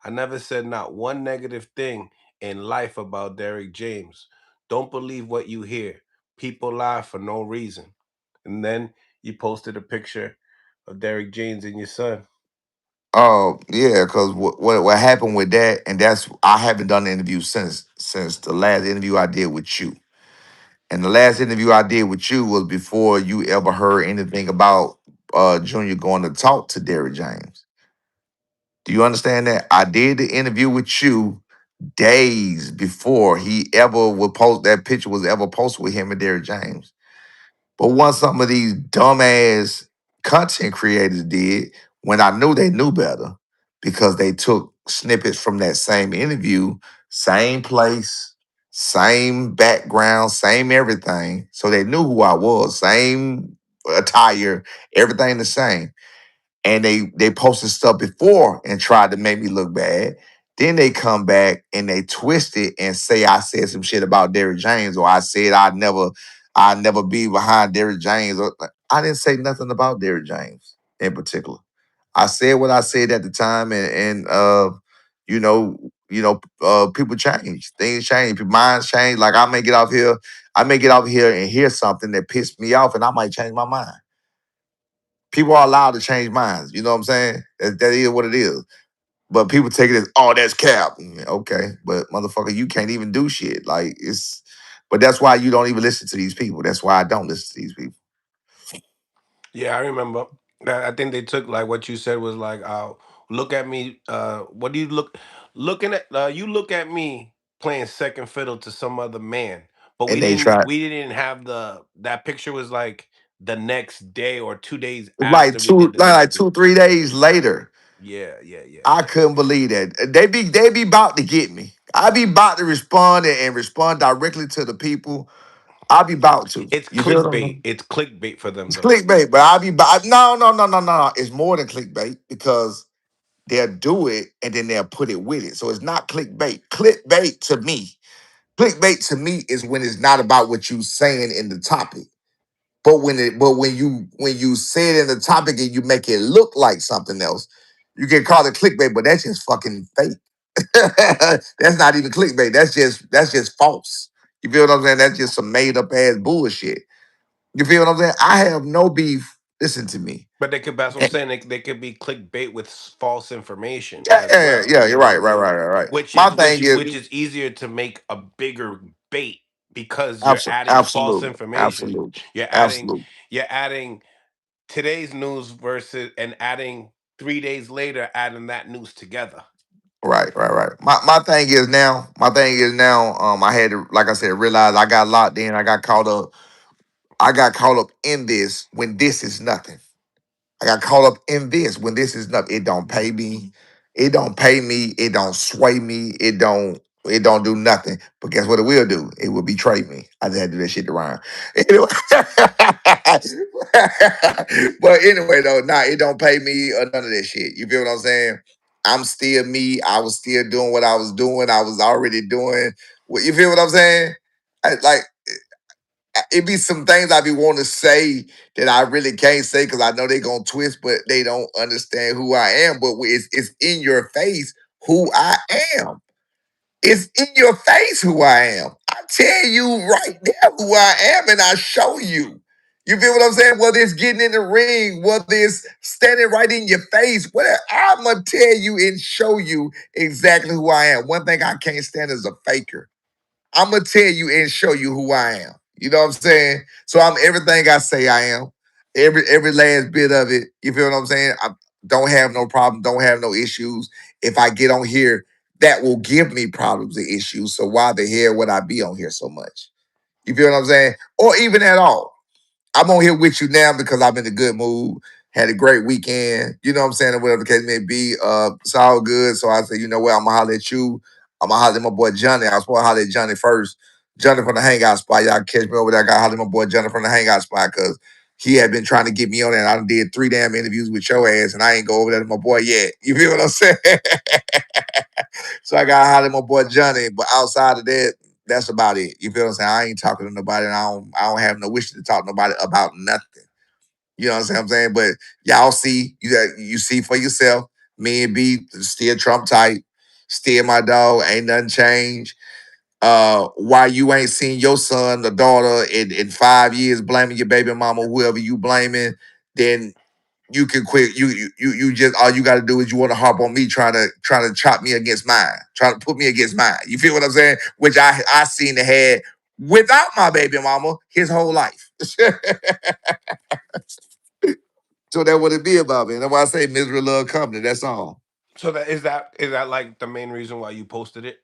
I never said not one negative thing in life about Derek James. Don't believe what you hear. People lie for no reason. And then you posted a picture of Derek James and your son. Oh yeah, because what happened with that, and that's I haven't done the interview since the last interview I did with you. And the last interview I did with you was before you ever heard anything about Junior going to talk to Derrick James. Do you understand that? I did the interview with you days before he ever would post that picture was ever posted with him and Derrick James. But what some of these dumbass content creators did when I knew they knew better, because they took snippets from that same interview, same place, same background, same everything. So they knew who I was, same attire, everything the same, and they posted stuff before and tried to make me look bad. Then they come back and they twist it and say I said some shit about Derrick James, or I said I'd never be behind Derrick James. Or I didn't say nothing about Derrick James in particular. I said what I said at the time, and you know, people change, things change, minds change. Like I may get off here and hear something that pissed me off, and I might change my mind. People are allowed to change minds. You know what I'm saying? That is what it is. But people take it as, oh, that's cap. Okay, but motherfucker, you can't even do shit. Like it's, but that's why you don't even listen to these people. That's why I don't listen to these people. Yeah, I remember. I think they took like what you said was like, look at me. What do you looking at? You look at me playing second fiddle to some other man, but we And they didn't. try, We didn't have that picture was like the next day or 2 days like after we did the like interview. 2, 3 days later, Yeah, yeah, yeah, I yeah. couldn't believe that. They be about to get me. I be about to respond and respond directly to the people. I be about to. It's You feel what I'm clickbait. saying? It's clickbait for them It's though. clickbait, but I be no, no, no, no, no. It's more than clickbait because they'll do it and then they'll put it with it. So it's not clickbait. Clickbait to me is when it's not about what you saying in the topic. But when you say it in the topic and you make it look like something else, you can call it clickbait, but that's just fucking fake. That's not even clickbait. That's just false. You feel what I'm saying? That's just some made up ass bullshit. You feel what I'm saying? I have no beef. Listen to me. But they could. That's what I'm Eh, saying. They could be clickbait with false information Yeah, as yeah, well. yeah. You You're right, know, right, right, right, right. which My is thing which is which is easier to make a bigger bait because you're absolutely, adding false absolutely, information. absolutely, You're adding absolutely. you're adding today's news versus and adding 3 days later adding that news together. Right, right, right. My thing is now, I had to, like I said, realize I got locked in. I got caught up in this when this is nothing. I got caught up in this when this is nothing. It don't pay me. It don't pay me. It don't sway me. It don't do nothing. But guess what it will do? It will betray me. I just had to do that shit to Ryan. Anyway. But anyway, though, nah, it don't pay me or none of that shit. You feel what I'm saying? I'm still me. I was still doing what I was doing. I was already doing what, you feel what I'm saying? Like it be some things I be wanting to say that I really can't say because I know they gonna twist, but they don't understand who I am. But it's in your face who I am. It's in your face who I am. I tell you right there who I am, and I show you. You feel what I'm saying? Whether it's getting in the ring, whether it's standing right in your face, whatever, I'm gonna tell you and show you exactly who I am. One thing I can't stand is a faker. I'm gonna tell you and show you who I am. You know what I'm saying? So I'm everything I say I am. Every last bit of it. You feel what I'm saying? I don't have no problem. Don't have no issues. If I get on here, that will give me problems and issues. So why the hell would I be on here so much? You feel what I'm saying? Or even at all. I'm on here with you now because I'm in a good mood. Had a great weekend. You know what I'm saying? Or whatever the case may be. It's all good. So I said, you know what? I'm gonna holler at you. I'm gonna holler at my boy Johnny. I was supposed to holler at Johnny first. Johnny from the hangout spot. Y'all catch me over there. I got to holler at my boy Johnny from the hangout spot because he had been trying to get me on there. And I done did 3 damn interviews with your ass, and I ain't go over there to my boy yet. You feel what I'm saying? So I got to holler at my boy Johnny. But outside of that, that's about it. You feel what I'm saying? I ain't talking to nobody, and I don't have no wish to talk to nobody about nothing. You know what I'm saying? But y'all see, you see for yourself. Me and B still Trump tight. Still my dog. Ain't nothing changed. Why you ain't seen your son or daughter in 5 years blaming your baby mama, whoever you blaming, then you can quit. You just all you got to do is you want to harp on me trying to chop me against mine, trying to put me against mine. You feel what I'm saying? Which I seen the head without my baby mama his whole life. So that what it be about, man. That's why I say misery love company. That's all. So that like the main reason why you posted it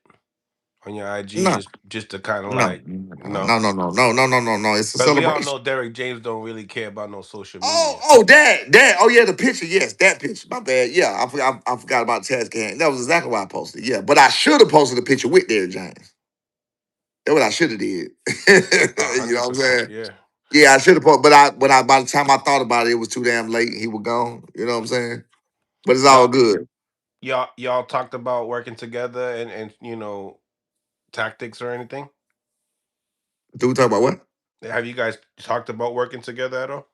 on your IG, No, just to kind of no, like no, no, no, no, no, no, no, no, no. It's a because we all celebration. know Derek James don't really care about no social Oh, media. oh, that. Oh, yeah, the picture. Yes, that picture. My bad. Yeah, I forgot about Taz Can. That was exactly why I posted. Yeah, but I should have posted a picture with Derrick James. That's what I should have did. A You know hundred what I'm percent, saying? yeah. Yeah, I should have posted, but by the time I thought about it, it was too damn late. He was gone. You know what I'm saying? But it's all Y'all good. y'all talked about working together and tactics or anything. Do we talk about what? Have you guys talked about working together at all?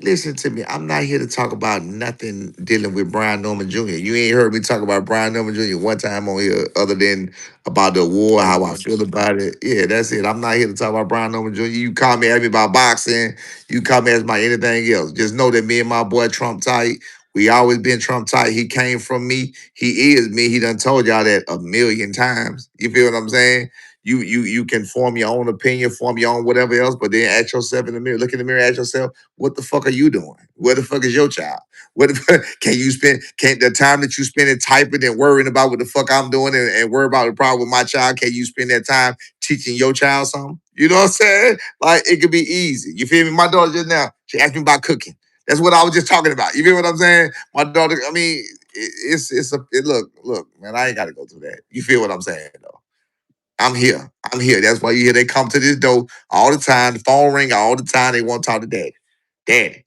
Listen to me. I'm not here to talk about nothing dealing with Brian Norman Jr. You ain't heard me talk about Brian Norman Jr. one time on here, other than about the war, how I feel Awards. about it. Yeah, that's it. I'm not here to talk about Brian Norman Jr. You call me, ask me about boxing. You call me, ask me about anything else. Just know that me and my boy Trump tight. We always been Trump tight. He came from me. He is me. He done told y'all that a million times. You feel what I'm saying? You can form your own opinion, form your own whatever else, but then ask yourself in the mirror, look in the mirror, ask yourself, what the fuck are you doing? Where the fuck is your child? What the fuck, can the time that you spend it typing and worrying about what the fuck I'm doing and worry about the problem with my child, can you spend that time teaching your child something? You know what I'm saying? Like it could be easy. You feel me? My daughter just now, she asked me about cooking. That's what I was just talking about. You feel what I'm saying? My daughter, I mean, look, man, I ain't gotta go through that. You feel what I'm saying though? I'm here. I'm here. That's why you hear they come to this door all the time. The phone ring all the time. They want to talk to daddy. Daddy.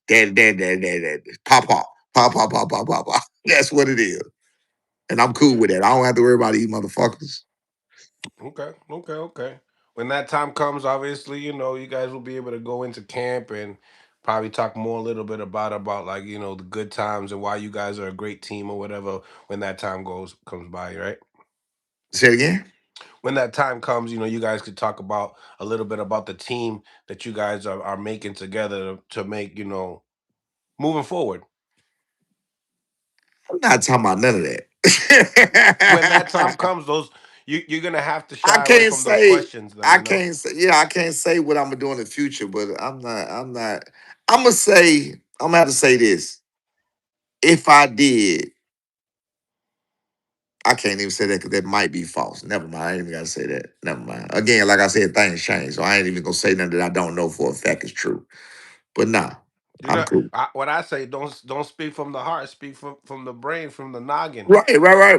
Pop, pop. Pop, pop, pop, pop, pop, pop. That's what it is. And I'm cool Okay. with that. I don't have to worry about these motherfuckers. Okay. When that time comes, obviously, you guys will be able to go into camp and probably talk more a little bit about like, the good times and why you guys are a great team or whatever when that time goes comes by, right? Say it again. When that time comes, you guys could talk about a little bit about the team that you guys are making together to make, moving forward. I'm not talking about none of When that time that. comes, you're gonna have to I shy away can't from those say questions, though. I can't say yeah, I can't say what I'm gonna do in the future, but I'm not I'm gonna say I'm gonna have to say this. If I did, I can't even say that because that might be false. Never mind. I ain't even gotta say that. Never mind. Again, like I said, things change. So I ain't even gonna say nothing that I don't know for a fact is true. But nah, You I'm know, cool. what I say, don't speak from the heart, speak from the brain, from the noggin. Right.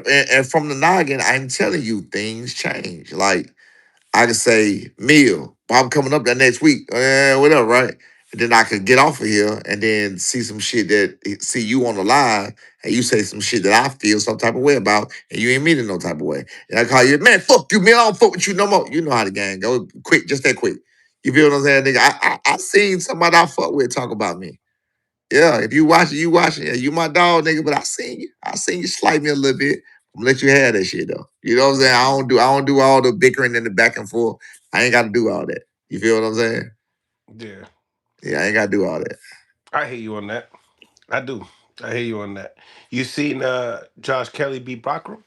And from the noggin, I'm telling you, things change. Like I could say, Meal, I'm coming up that next week, whatever, right? And then I could get off of here and then see some shit see you on the line and you say some shit that I feel some type of way about and you ain't meaning no type of way. And I call you, man, fuck you, man, I don't fuck with you no more. You know how the gang go. Quick, just that quick. You feel what I'm saying, nigga? I seen somebody I fuck with talk about me. Yeah, if you watch it, you watch it. Yeah, you my dog, nigga. But I seen you. I seen you slight me a little bit. I'm gonna let you have that shit though. You know what I'm saying? Hmm. I don't do all the bickering and the back and forth. I ain't gotta do all that. You feel what I'm saying? Yeah, Yeah, I ain't gotta do all that. I hear you on that. I do. I hear you on that. You seen Josh Kelly beat Bachram?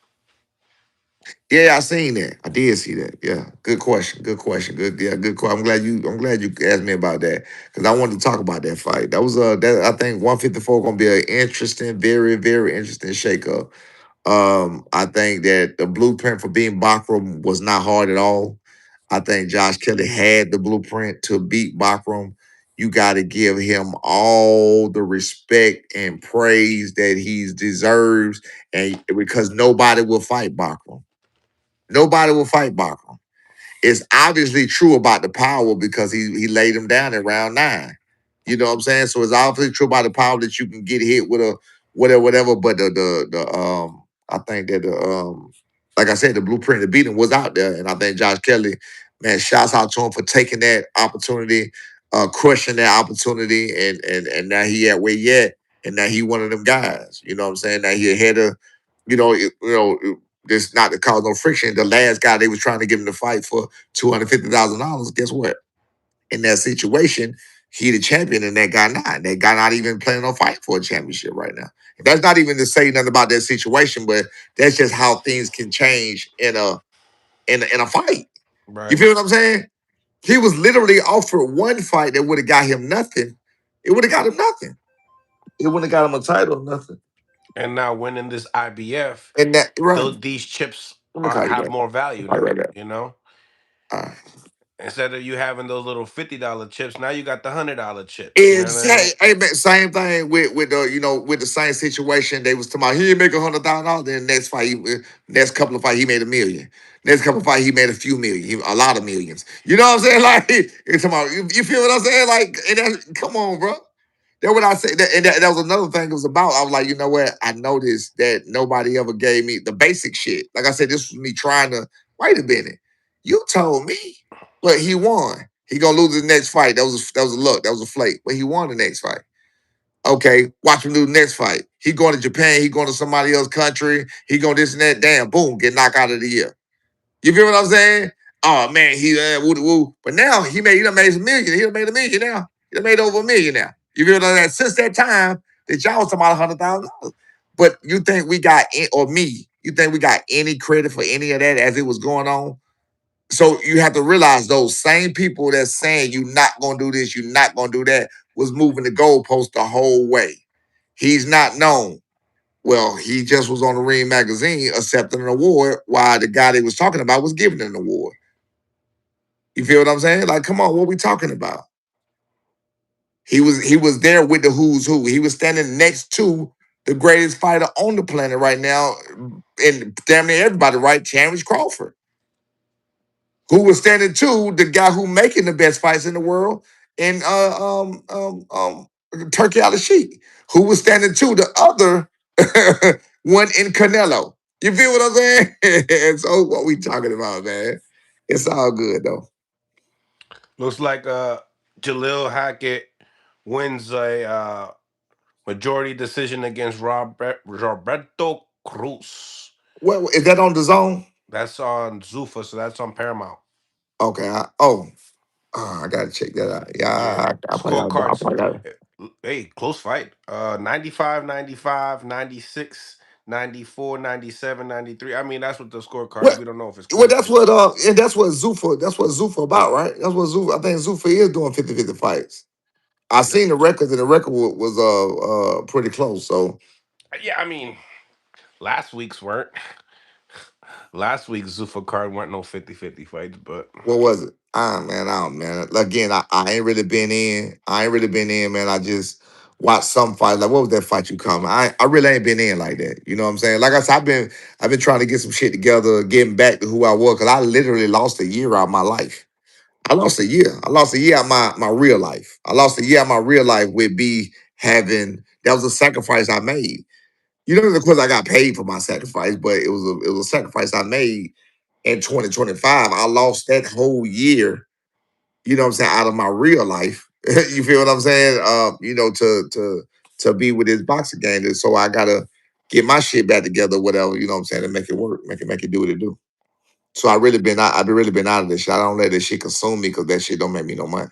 Yeah, I seen that. I did see that. Yeah. Good question. Good question. Good question. I'm glad you asked me about that. Because I wanted to talk about that fight. That was that I think 154 gonna be an interesting, very, very interesting shakeup. I think that the blueprint for beating Bachram was not hard at all. I think Josh Kelly had the blueprint to beat Bachram. You got to give him all the respect and praise that he deserves, and because nobody will fight Bachram. Nobody will fight Bachram. It's obviously true about the power because he laid him down in round 9. You know what I'm saying? So it's obviously true about the power that you can get hit with a whatever. But the I think that the like I said, the blueprint to beat him was out there. And I think Josh Kelly, man, shouts out to him for taking that opportunity, crushing that opportunity, and now he at where he at, and now he one of them guys. You know what I'm saying? Now he ahead of, this not to cause no friction. The last guy they was trying to give him the fight for $250,000. Guess what? In that situation, he the champion and that guy not. That guy not even planning on fighting for a championship right now. That's not even to say nothing about that situation, but that's just how things can change in a fight. You Right. feel what I'm saying? He was literally offered one fight that would have got him nothing. It would have got him nothing. It wouldn't have got him a title, nothing. And now winning this IBF, And that right. these chips Let me call you have back. more I'll value call you now. right back. All right. Instead of you having those little $50 chips, now you got the $100 chips. You know what I mean? Exactly. Hey, man, same thing with the with the same situation. They was talking about he didn't make $100,000. Then next fight, next couple of fight, he made a million. Next couple of fight, he made a few million, a lot of millions. You know what I'm saying? Like, it's talking about, you feel what I'm saying? Like, and come on, bro. That's what I said. And that was another thing it was about. I was like, you know what? I noticed that nobody ever gave me the basic shit. Like I said, this was me trying to, wait a minute. You told me, but he won. He gonna lose the next fight. That was a luck. That was a flake. But he won the next fight. Okay, watch him lose the next fight. He going to Japan. He going to somebody else's country. He going this and that. Damn, boom, get knocked out of the year. You feel what I'm saying? Oh man, he woo woo. But now he done made some million. He done made a million now. He done made over a million now. You feel what I'm saying? Since that time that y'all was talking about $100,000. But you think we got or me? You think we got any credit for any of that as it was going on? So you have to realize those same people that's saying you're not gonna do this, you're not gonna do that, was moving the goalpost the whole way. He's not known. Well, he just was on the Ring magazine accepting an award while the guy they was talking about was giving an award. You feel what I'm saying? Like, come on, what we talking about? He was there with the who's who. He was standing next to the greatest fighter on the planet right now, and damn near everybody, right? Terrence Crawford, who was standing to the guy who making the best fights in the world, and Turkey Al Sheik, who was standing to the other one in Canelo. You feel what I'm saying? And so what we talking about, man? It's all good though. Looks like Jalil Hackett wins a majority decision against Roberto Cruz. What is that on the zone? That's on Zuffa, so that's on Paramount. Okay. I gotta check that out. Yeah, Yeah. I probably got. I Scorecards. probably got. Hey, close fight. 95, 95, 96, 94, 97, 93. I mean, that's what the scorecards. Well, We don't know if it's well, close or not. that's what Zuffa. That's what Zuffa about, right? That's what Zuffa. I think Zuffa is doing 50-50 fights. I seen the records, and the record was pretty close. So Yeah, I mean, last week's weren't. Last week's Zuffa card weren't no 50-50 fights, but what was it? Ah man, I don't man. Again, I ain't really been in. I ain't really been in, man. I just watched some fights. Like what was that fight you coming? I really ain't been in like that. You know what I'm saying? Like I said, I've been trying to get some shit together, getting back to who I was, because I literally lost a year out of my life. I lost a year. I lost a year out of my real life. I lost a year out of my real life with B having that was a sacrifice I made. You know, of course I got paid for my sacrifice, but it was a sacrifice I made in 2025. I lost that whole year, you know what I'm saying, out of my real life. You feel what I'm saying? To be with this boxing game. And so I gotta get my shit back together, whatever, you know what I'm saying, and make it work, make it do what it do. So I've been really been out of this shit. I don't let this shit consume me because that shit don't make me no money.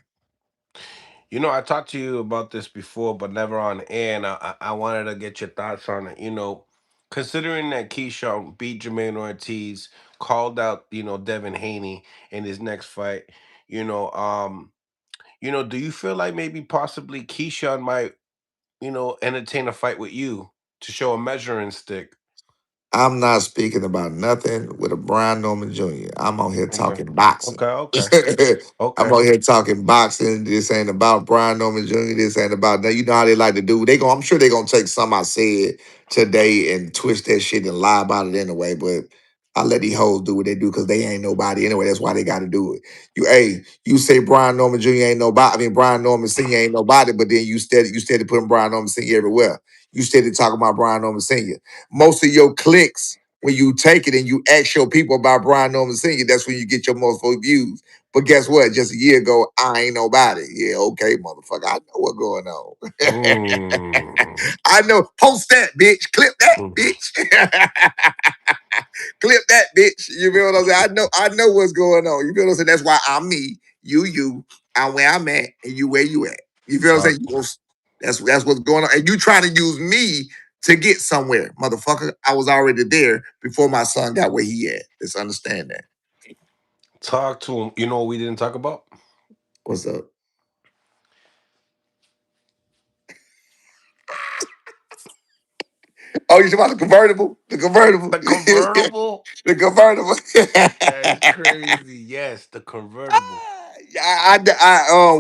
I talked to you about this before, but never on air, and I wanted to get your thoughts on it. Considering that Keyshawn beat Jermaine Ortiz, called out, Devin Haney in his next fight, you know, um, do you feel like maybe possibly Keyshawn might, entertain a fight with you to show a measuring stick? I'm not speaking about nothing with a Brian Norman Jr. I'm on here Okay. talking boxing. Okay, okay, I'm okay. on here talking boxing. This ain't about Brian Norman Jr. This ain't about now. You know how they like to do. I'm sure they're gonna take something I said today and twist that shit and lie about it anyway. But I let these hoes do what they do because they ain't nobody anyway. That's why they got to do it. You say Brian Norman Jr. ain't nobody. I mean Brian Norman Sr. ain't nobody. But then you steady putting Brian Norman Sr. everywhere. You steady talking about Brian Norman Sr. Most of your clicks, when you take it and you ask your people about Brian Norman Sr., that's when you get your most views. But guess what? Just a year ago, I ain't nobody. Yeah, okay, motherfucker. I know what's going on. Mm. I know. Post that, bitch. Clip that, Mm. bitch. Clip that, bitch. You feel what I'm saying? I know what's going on. You feel what I'm saying? That's why I'm me, you, I'm where I'm at, and you where you at. You feel what I'm saying? Talk. That's what's going on. And you trying to use me to get somewhere, motherfucker. I was already there before my son got where he at. Let's understand that. Talk to him. You know what we didn't talk about? What's up? Oh, you talking about the convertible? The convertible. The convertible? The convertible. That's crazy. Yes, the convertible.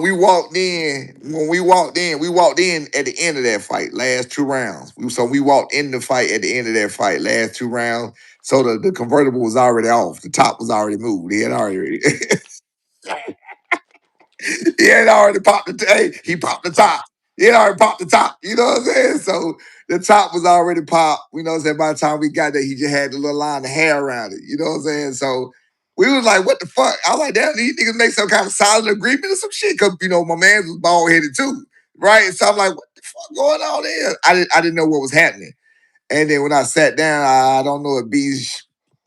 We walked in. When we walked in at the end of that fight, last two rounds. We walked in the fight at the end of that fight, last two rounds. So the convertible was already off. The top was already moved. He had already he had already popped he popped the top. He had already popped the top. You know what I'm saying? So the top was already popped. You know what I'm saying? By the time we got there, he just had the little line of hair around it. You know what I'm saying? So we was like, what the fuck? I was like, damn, these niggas make some kind of silent agreement or some shit. Cause my man was bald headed too. Right? So I'm like, what the fuck going on there? I didn't know what was happening. And then when I sat down, I don't know if B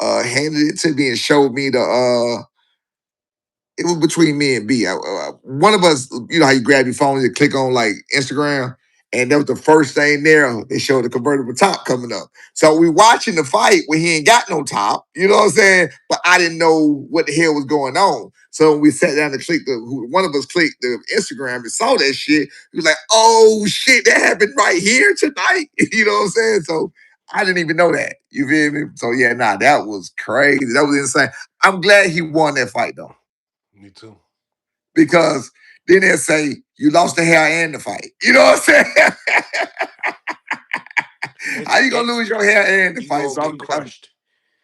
handed it to me and showed me it was between me and B. One of us, you know how you grab your phone and click on like Instagram, and that was the first thing there. They showed the convertible top coming up. So we watching the fight when he ain't got no top. You know what I'm saying? But I didn't know what the hell was going on. So when we sat down and one of us clicked the Instagram and saw that shit. He was like, "Oh shit, that happened right here tonight." You know what I'm saying? So I didn't even know that. You feel me? So yeah, nah, that was crazy. That was insane. I'm glad he won that fight though, Me too. because then they'll say you lost the hair and the fight. You know what I'm saying? How It's you gonna it. lose your hair and the You fight? gonna So get I'm crushed.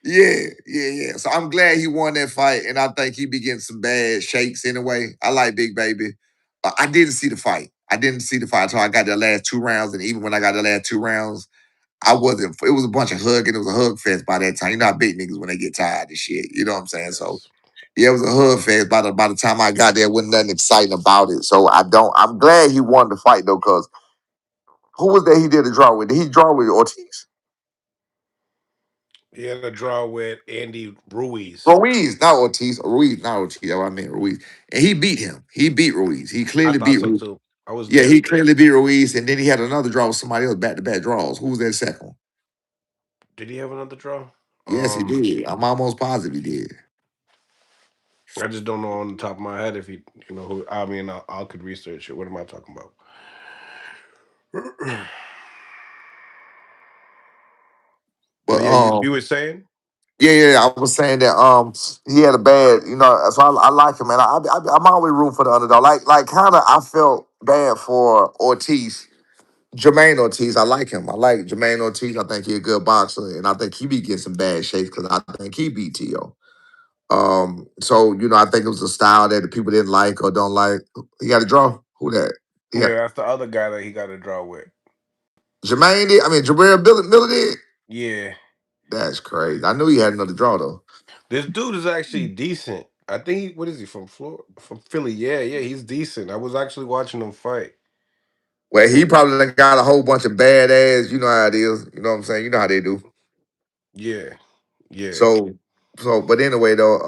yeah, yeah, yeah. So I'm glad he won that fight, and I think he be getting some bad shakes anyway. I like Big Baby. I didn't see the fight. I didn't see the fight until I got the last two rounds, and even when I got the last two rounds, I wasn't. It was a bunch of hugging. It was a hug fest by that time. You know how big niggas when they get tired and shit. You know what I'm saying? So Yes. yeah, it was a hug fest. By the time I got there, wasn't nothing exciting about it. So I don't. I'm glad he won the fight though, because who was that he did a draw with? Did he draw with Ortiz? He had a draw with Andy Ruiz. Ruiz, not Ortiz. Ruiz, not Ortiz. That's what I meant, Ruiz. And he beat him. He beat Ruiz. He I clearly thought beat so Ruiz. too. I was Yeah, there. he clearly beat Ruiz. And then he had another draw with somebody else, back to back draws. Who was that second one? Did he have another draw? Yes, he Um, did. I'm almost positive he did. I just don't know on the top of my head if he, who. I mean, I could research it. What am I talking about? But But yeah, you were saying? yeah, I was saying that he had a bad, so I like him, man. I'm always rooting for the underdog. Like kind of, I felt bad for Ortiz, Jermaine Ortiz. I like him. I like Jermaine Ortiz. I think he's a good boxer, and I think he be getting some bad shapes because I think he beat T.O. So I think it was a style that the people didn't like or don't like. He got a draw. Who that? Yeah, Yeah, that's the other guy that he got a draw with. Jermaine did. I mean, Jabril Miller did. Yeah, That's crazy. I knew he had another draw though. this dude is actually decent. I think what is he from Florida, from Philly? Yeah, yeah, he's decent. I was actually watching him fight. Well, he probably done got a whole bunch of badass. You know how it is. You know what I'm saying? You know how they do. Yeah, yeah, So, but anyway though,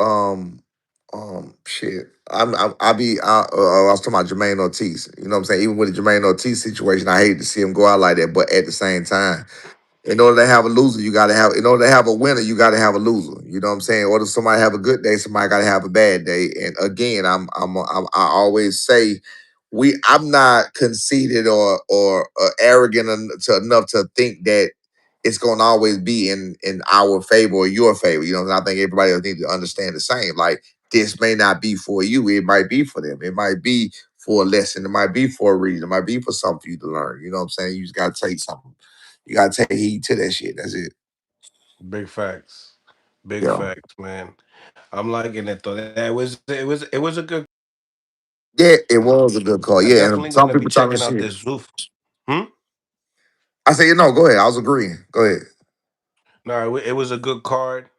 shit. I was talking about Jermaine Ortiz. You know what I'm saying? Even with the Jermaine Ortiz situation, I hate to see him go out like that. But at the same time, in order to have a loser, you got to have. In order to have a winner, you got to have a loser. You know what I'm saying? In order for somebody to have a good day, somebody got to have a bad day. And again, I always say, I'm not conceited or arrogant to enough to think that it's going to always be in our favor or your favor. You know, and I think everybody else needs to understand the same. Like this may not be for you, it might be for them. It might be for a lesson. It might be for a reason. It might be for something for you to learn. You know what I'm saying? You just got to take something. You gotta take heed to that shit. That's it. big facts, big Yeah. facts, man. I'm liking it though. That it was a good. Yeah, it was a good call. I'm Yeah, definitely and some gonna be people talking checking out shit. this Zoof. Hmm. I said, no, go ahead. I was agreeing. Go ahead. No, it was a good card.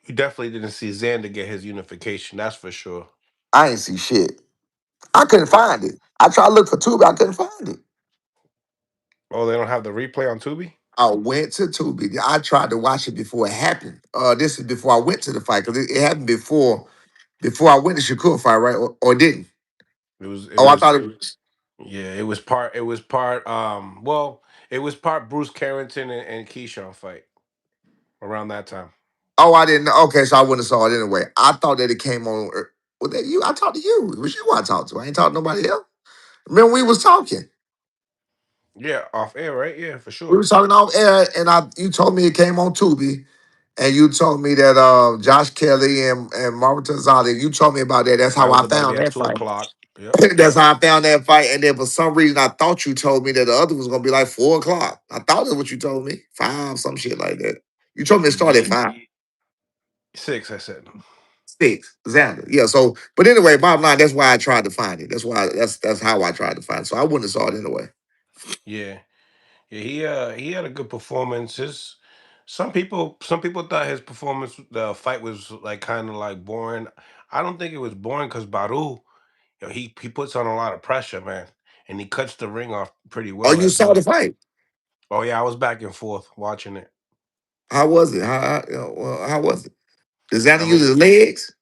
You definitely didn't see Xander get his unification. That's for sure. I ain't see shit. I couldn't find it. I tried to look for Tubi. I couldn't find it. Oh, they don't have the replay on Tubi. I went to Tubi. I tried to watch it before it happened. This is before I went to the fight because it happened before I went to Shakur fight, right? Or didn't. It was. It Oh, I was. thought it was. Yeah, it was part. It was part. Well, it was part Bruce Carrington and Keyshawn fight around that time. Oh, I didn't know. Okay, so I wouldn't have saw it anyway. I thought that it came on. Was that you? I talked to you. It was you I talked to. I ain't talked to nobody else. Remember we was talking. Yeah, off air, right? Yeah, for We sure. was talking off air, and you told me it came on Tubi, and you told me that Josh Kelly and Marvin Zali, you told me about that. That's That how was I about to be found at that two fight. o'clock. Yep. That's how I found that fight. And then for some reason, I thought you told me that the other was gonna be like 4 o'clock. I thought that's what you told me. Five, some shit like that. You told me it started at Ye- 5. Six, I said. 6. Xander. Yeah. So, but anyway, bottom line, that's why I tried to find it. That's how I tried to find it. So I wouldn't have saw it anyway. Yeah, yeah. He had a good performance. Some people thought his performance, the fight was like kind of like boring. I don't think it was boring because Baru, he puts on a lot of pressure, man, and he cuts the ring off pretty Oh, well you as saw the well. fight. Oh yeah, I was back and forth watching it. How was it? How was it? Does I Xander use mean, his legs?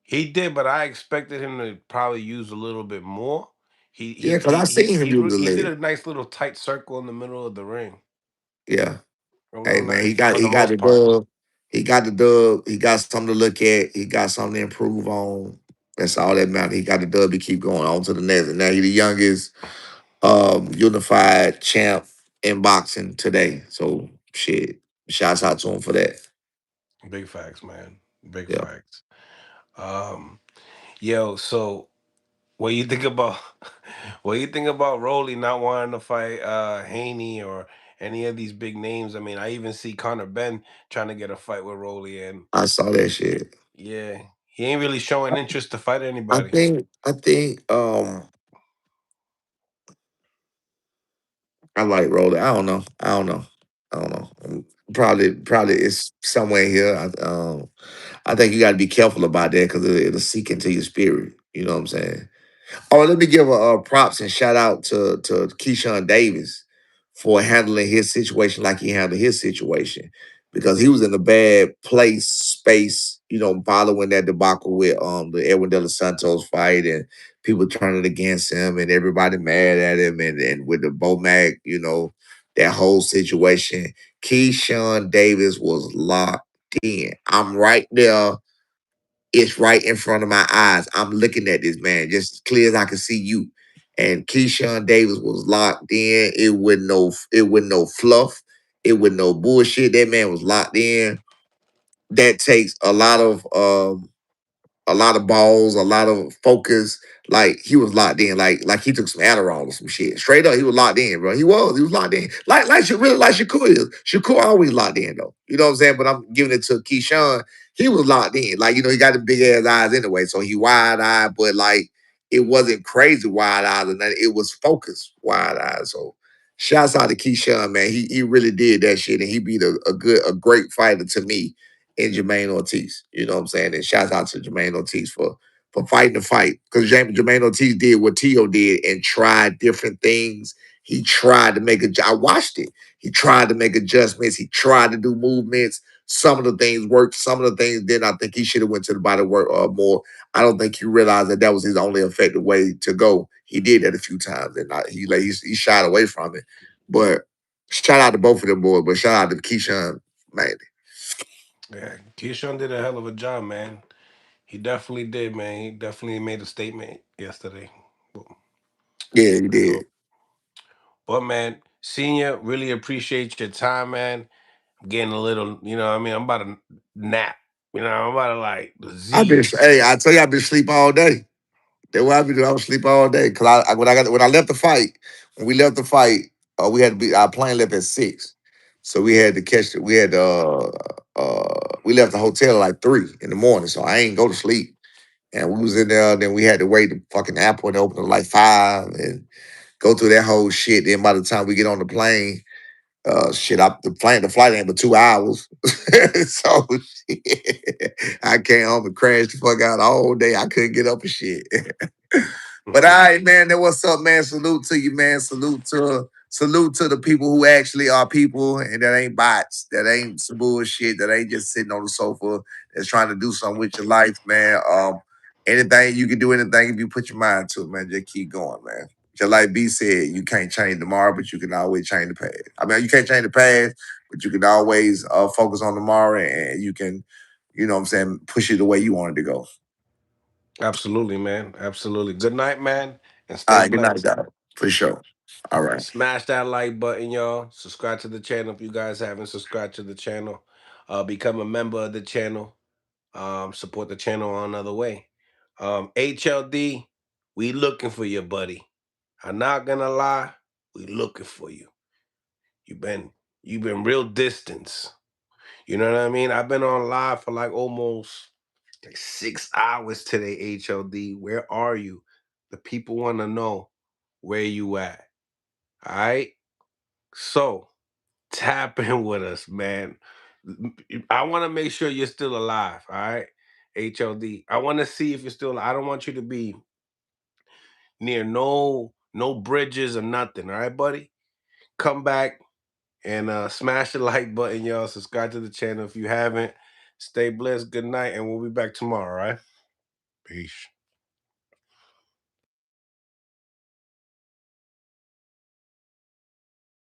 he did, but I expected him to probably use a little bit more. He Yeah, he because I he he seen him he, use re- the he did leg. a nice little tight circle in the middle of the ring. Yeah. It Hey was man, nice he for the got the most part. dub. He got the dub. He got something to look at. He got something to improve on. That's all that matters. He got the dub. He keep going on to the next. And now he the youngest unified champ in boxing today. So shit. Shouts out to him for that. Big facts, man. Big Yeah. facts. Um, yo, so what you think about what you think about Rolly not wanting to fight Haney or any of these big names? I mean, I even see Conor Ben trying to get a fight with Rolly, and I saw that shit. yeah, he ain't really showing interest to fight I anybody. think I think I like Rolling. I don't know. I don't know. I don't know. Probably it's somewhere here. I think you got to be careful about that because it'll seek into your spirit. You know what I'm saying? Oh, let me give a props and shout out to Keyshawn Davis for handling his situation like he handled his situation because he was in a bad place, space, following that debacle with the Edwin De Los Santos fight and people turning against him and everybody mad at him and with the Bomac, that whole situation. Keyshawn Davis was locked in. I'm right there, it's right in front of my eyes. I'm looking at this man just as clear as I can see you. And Keyshawn Davis was locked in. It wasn't no fluff. It was no bullshit. That man was locked in. That takes a lot of balls, a lot of focus. Like he was locked in, like he took some Adderall or some shit. Straight up, he was locked in, bro. He was locked in. Like you really like Shakur is. Shakur always locked in though. You know what I'm saying? But I'm giving it to Keyshawn. He was locked in. Like, he got the big ass eyes anyway. So he wide eyed, but like it wasn't crazy wide eyes and nothing. It was focused wide eyes. So shouts out to Keyshawn, man. He really did that shit and he beat a great fighter to me in Jermaine Ortiz. You know what I'm saying? And shout out to Jermaine Ortiz for fighting the fight. Because Jermaine Ortiz did what Tio did and tried different things. He tried to I watched it. He tried to make adjustments. He tried to do movements. Some of the things worked. Some of the things didn't. I think he should have went to the body work more. I don't think he realized that was his only effective way to go. He did that a few times, and he shied away from it. But shout out to both of them boys. But shout out to Keyshawn, man. Yeah, Keyshawn did a hell of a job, man. He definitely did, man. He definitely made a statement yesterday. Well, Yeah, he for sure. did. But man, senior, really appreciate your time, man. I'm getting a little, what I mean, I'm about to nap. I'm about to like the Z's. Hey, I tell you, I've been asleep all day. That's what I've been doing. I was asleep all day. Cause when I left the fight, when we left the fight, we had to be our plane left at 6. So we had to catch it. We left the hotel at like 3 in the morning. So I ain't go to sleep. And we was in there, then we had to wait the fucking airport to open at like 5 and go through that whole shit. Then by the time we get on the plane, shit, the flight ain't but 2 hours. So shit, I came home and crashed the fuck out all day. I couldn't get up and shit. But all right, man, then what's up, man? Salute to you, man. Salute to the people who actually are people and that ain't bots, that ain't some bullshit, that ain't just sitting on the sofa, that's trying to do something with your life, man. Anything you can do, anything if you put your mind to it, man. Just keep going, man. Just like B said, you can't change tomorrow, but you can always change the past. I mean, you can't change the past, but you can always focus on tomorrow and you can, what I'm saying, push it the way you want it to go. Absolutely, man. Absolutely. Good night, man. And All stay right, good night, blessed. guys. For sure. All right. Smash that like button, y'all. Subscribe to the channel if you guys haven't subscribed to the channel. Become a member of the channel. Support the channel another way. HLD, we looking for you, buddy. I'm not gonna lie, we looking for you. You've been you've been real distance. You know what I mean? I've been on live for like almost like 6 hours today, HLD. Where are you? The people want to know where you at. All right. So tap in with us, man. I want to make sure you're still alive. All right. HLD. I want to see if you're still. I don't want you to be near no bridges or nothing. All right, buddy. Come back and smash the like button, y'all. Subscribe to the channel if you haven't. Stay blessed. Good night, and we'll be back tomorrow. All right. Peace.